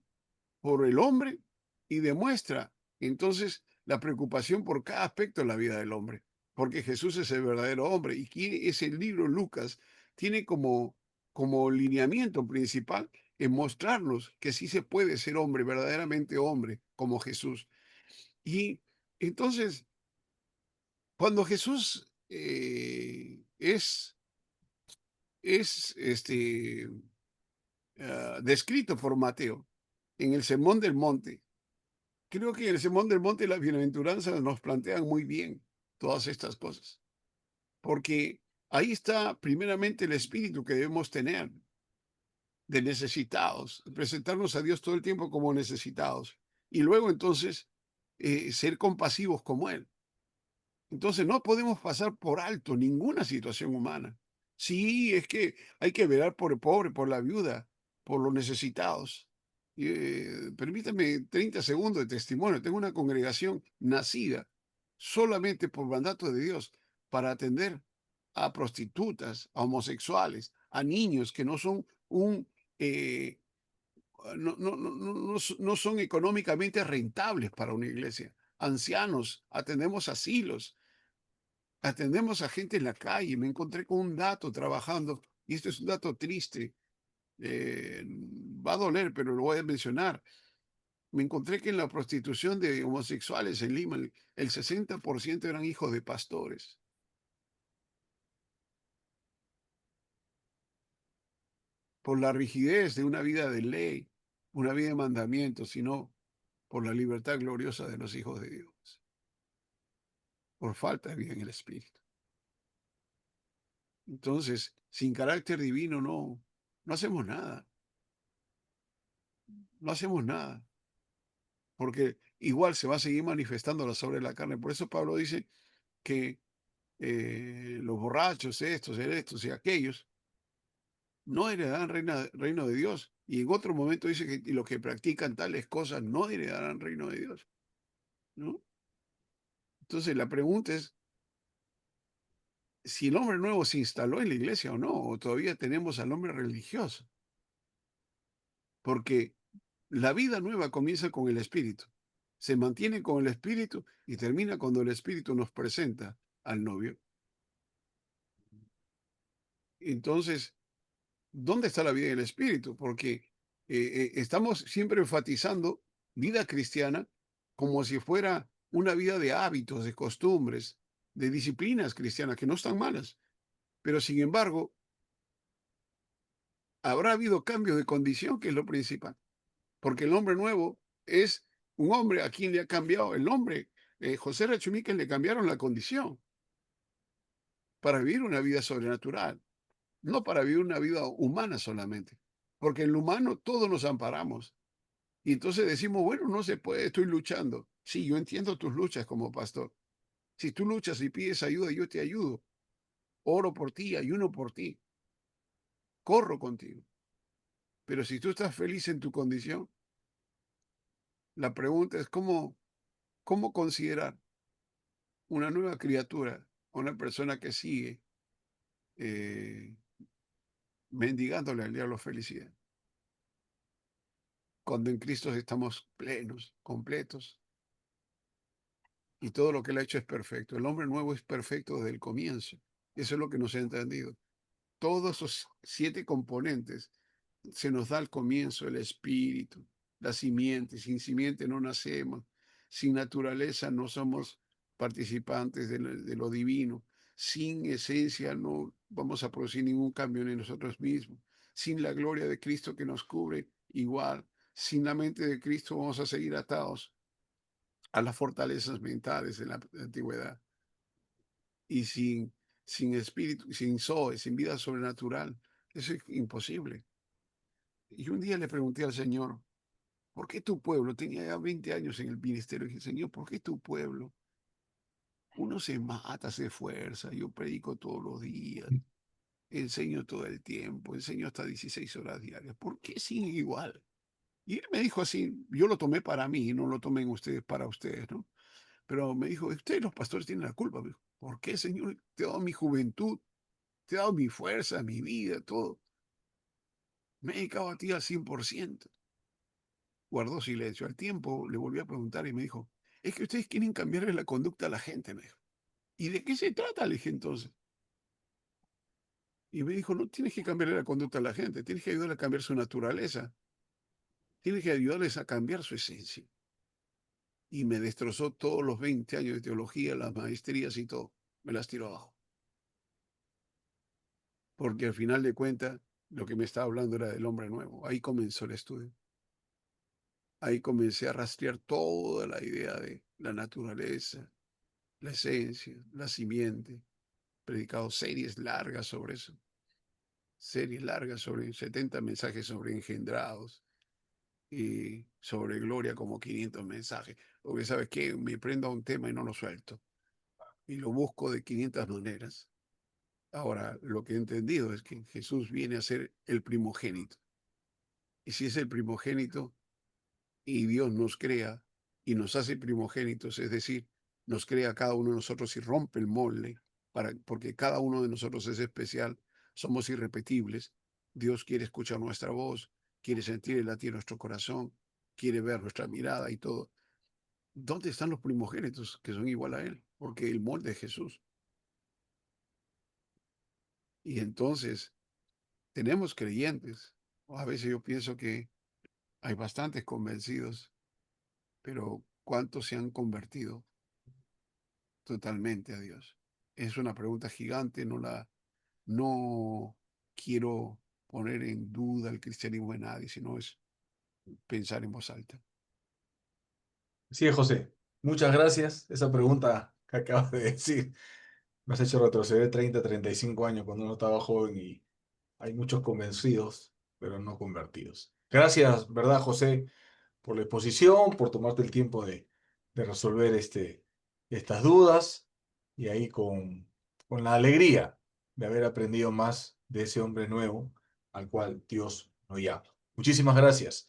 por el hombre y demuestra entonces la preocupación por cada aspecto de la vida del hombre, porque Jesús es el verdadero hombre y ese libro Lucas tiene como lineamiento principal en mostrarnos que sí se puede ser hombre, verdaderamente hombre, como Jesús. Y entonces, cuando Jesús es descrito por Mateo en el Sermón del Monte, creo que en el Sermón del Monte las bienaventuranzas nos plantean muy bien todas estas cosas, porque ahí está primeramente el espíritu que debemos tener de necesitados, presentarnos a Dios todo el tiempo como necesitados y luego entonces ser compasivos como Él. Entonces no podemos pasar por alto ninguna situación humana. Sí, es que hay que velar por el pobre, por la viuda, por los necesitados. Permítame 30 segundos de testimonio. Tengo una congregación nacida solamente por mandato de Dios para atender a prostitutas, a homosexuales, a niños que no son eh, no son económicamente rentables para una iglesia. Ancianos, atendemos asilos, atendemos a gente en la calle. Me encontré con un dato trabajando, y esto es un dato triste, va a doler, pero lo voy a mencionar. Me encontré que en la prostitución de homosexuales en Lima, el 60% eran hijos de pastores. Por la rigidez de una vida de ley, una vida de mandamientos, sino por la libertad gloriosa de los hijos de Dios, por falta de vida en el Espíritu. Entonces, sin carácter divino no hacemos nada, no hacemos nada, porque igual se va a seguir manifestando la obras de la carne. Por eso Pablo dice que los borrachos, estos y aquellos, no heredarán reino de Dios. Y en otro momento dice que los que practican tales cosas no heredarán reino de Dios, ¿no? Entonces la pregunta es si el hombre nuevo se instaló en la iglesia o no, o todavía tenemos al hombre religioso. Porque la vida nueva comienza con el Espíritu, se mantiene con el Espíritu y termina cuando el Espíritu nos presenta al novio. Entonces, ¿dónde está la vida del Espíritu? Porque estamos siempre enfatizando vida cristiana como si fuera una vida de hábitos, de costumbres, de disciplinas cristianas, que no están malas. Pero sin embargo, habrá habido cambio de condición, que es lo principal. Porque el hombre nuevo es un hombre a quien le ha cambiado el nombre. José Rachumíquez le cambiaron la condición para vivir una vida sobrenatural, no para vivir una vida humana solamente. Porque en lo humano todos nos amparamos. Y entonces decimos, bueno, no se puede, estoy luchando. Sí, yo entiendo tus luchas como pastor. Si tú luchas y pides ayuda, yo te ayudo. Oro por ti, ayuno por ti. Corro contigo. Pero si tú estás feliz en tu condición, la pregunta es cómo considerar una nueva criatura, una persona que sigue eh, mendigándole al diablo felicidad. cuando en Cristo estamos plenos, completos, y todo lo que Él ha hecho es perfecto. El hombre nuevo es perfecto desde el comienzo. Eso es lo que nos ha entendido. Todos esos 7 componentes se nos da al comienzo: el espíritu, la simiente. Sin simiente no nacemos. Sin naturaleza no somos participantes de lo divino. Sin esencia no vamos a producir ningún cambio en nosotros mismos. Sin la gloria de Cristo que nos cubre, igual. Sin la mente de Cristo vamos a seguir atados a las fortalezas mentales de la antigüedad. Y sin espíritu, sin Zoe, sin vida sobrenatural, eso es imposible. Y un día le pregunté al Señor, ¿por qué tu pueblo? Tenía ya 20 años en el ministerio. Y dije, Señor, ¿por qué tu pueblo? Uno se mata, se esfuerza, yo predico todos los días, enseño todo el tiempo, enseño hasta 16 horas diarias. ¿Por qué siguen igual? Y él me dijo así, yo lo tomé para mí, no lo tomen ustedes para ustedes, ¿no? Pero me dijo, ustedes los pastores tienen la culpa. Me dijo, ¿por qué, Señor? Te he dado mi juventud, te he dado mi fuerza, mi vida, todo. Me he dedicado a ti al 100%. Guardó silencio. Al tiempo le volví a preguntar y me dijo, es que ustedes quieren cambiarle la conducta a la gente, me dijo. ¿Y de qué se trata? Le dije entonces. Y me dijo, no tienes que cambiarle la conducta a la gente, tienes que ayudarle a cambiar su naturaleza, tienes que ayudarles a cambiar su esencia. Y me destrozó todos los 20 años de teología, las maestrías y todo. Me las tiró abajo. Porque al final de cuentas, lo que me estaba hablando era del hombre nuevo. Ahí comenzó el estudio. Ahí comencé a rastrear toda la idea de la naturaleza, la esencia, la simiente. Predicado series largas sobre eso. Series largas sobre 70 mensajes sobre engendrados y sobre gloria como 500 mensajes. Porque sabes qué, me prendo a un tema y no lo suelto. Y lo busco de 500 maneras. Ahora, lo que he entendido es que Jesús viene a ser el primogénito. Y si es el primogénito, y Dios nos crea y nos hace primogénitos, es decir, nos crea a cada uno de nosotros y rompe el molde, porque cada uno de nosotros es especial, somos irrepetibles. Dios quiere escuchar nuestra voz, quiere sentir el latir de nuestro corazón, quiere ver nuestra mirada y todo. ¿Dónde están los primogénitos que son igual a Él? Porque el molde es Jesús. Y entonces tenemos creyentes. A veces yo pienso que hay bastantes convencidos, pero ¿cuántos se han convertido totalmente a Dios? Es una pregunta gigante, no quiero poner en duda el cristianismo de nadie, sino es pensar en voz alta.
Sí, José, muchas gracias. Esa pregunta que acabas de decir me has hecho retroceder 30, 35 años cuando uno estaba joven y hay muchos convencidos, pero no convertidos. Gracias, ¿verdad, José? Por la exposición, por tomarte el tiempo de resolver estas dudas y ahí con la alegría de haber aprendido más de ese hombre nuevo al cual Dios nos llama. Muchísimas gracias.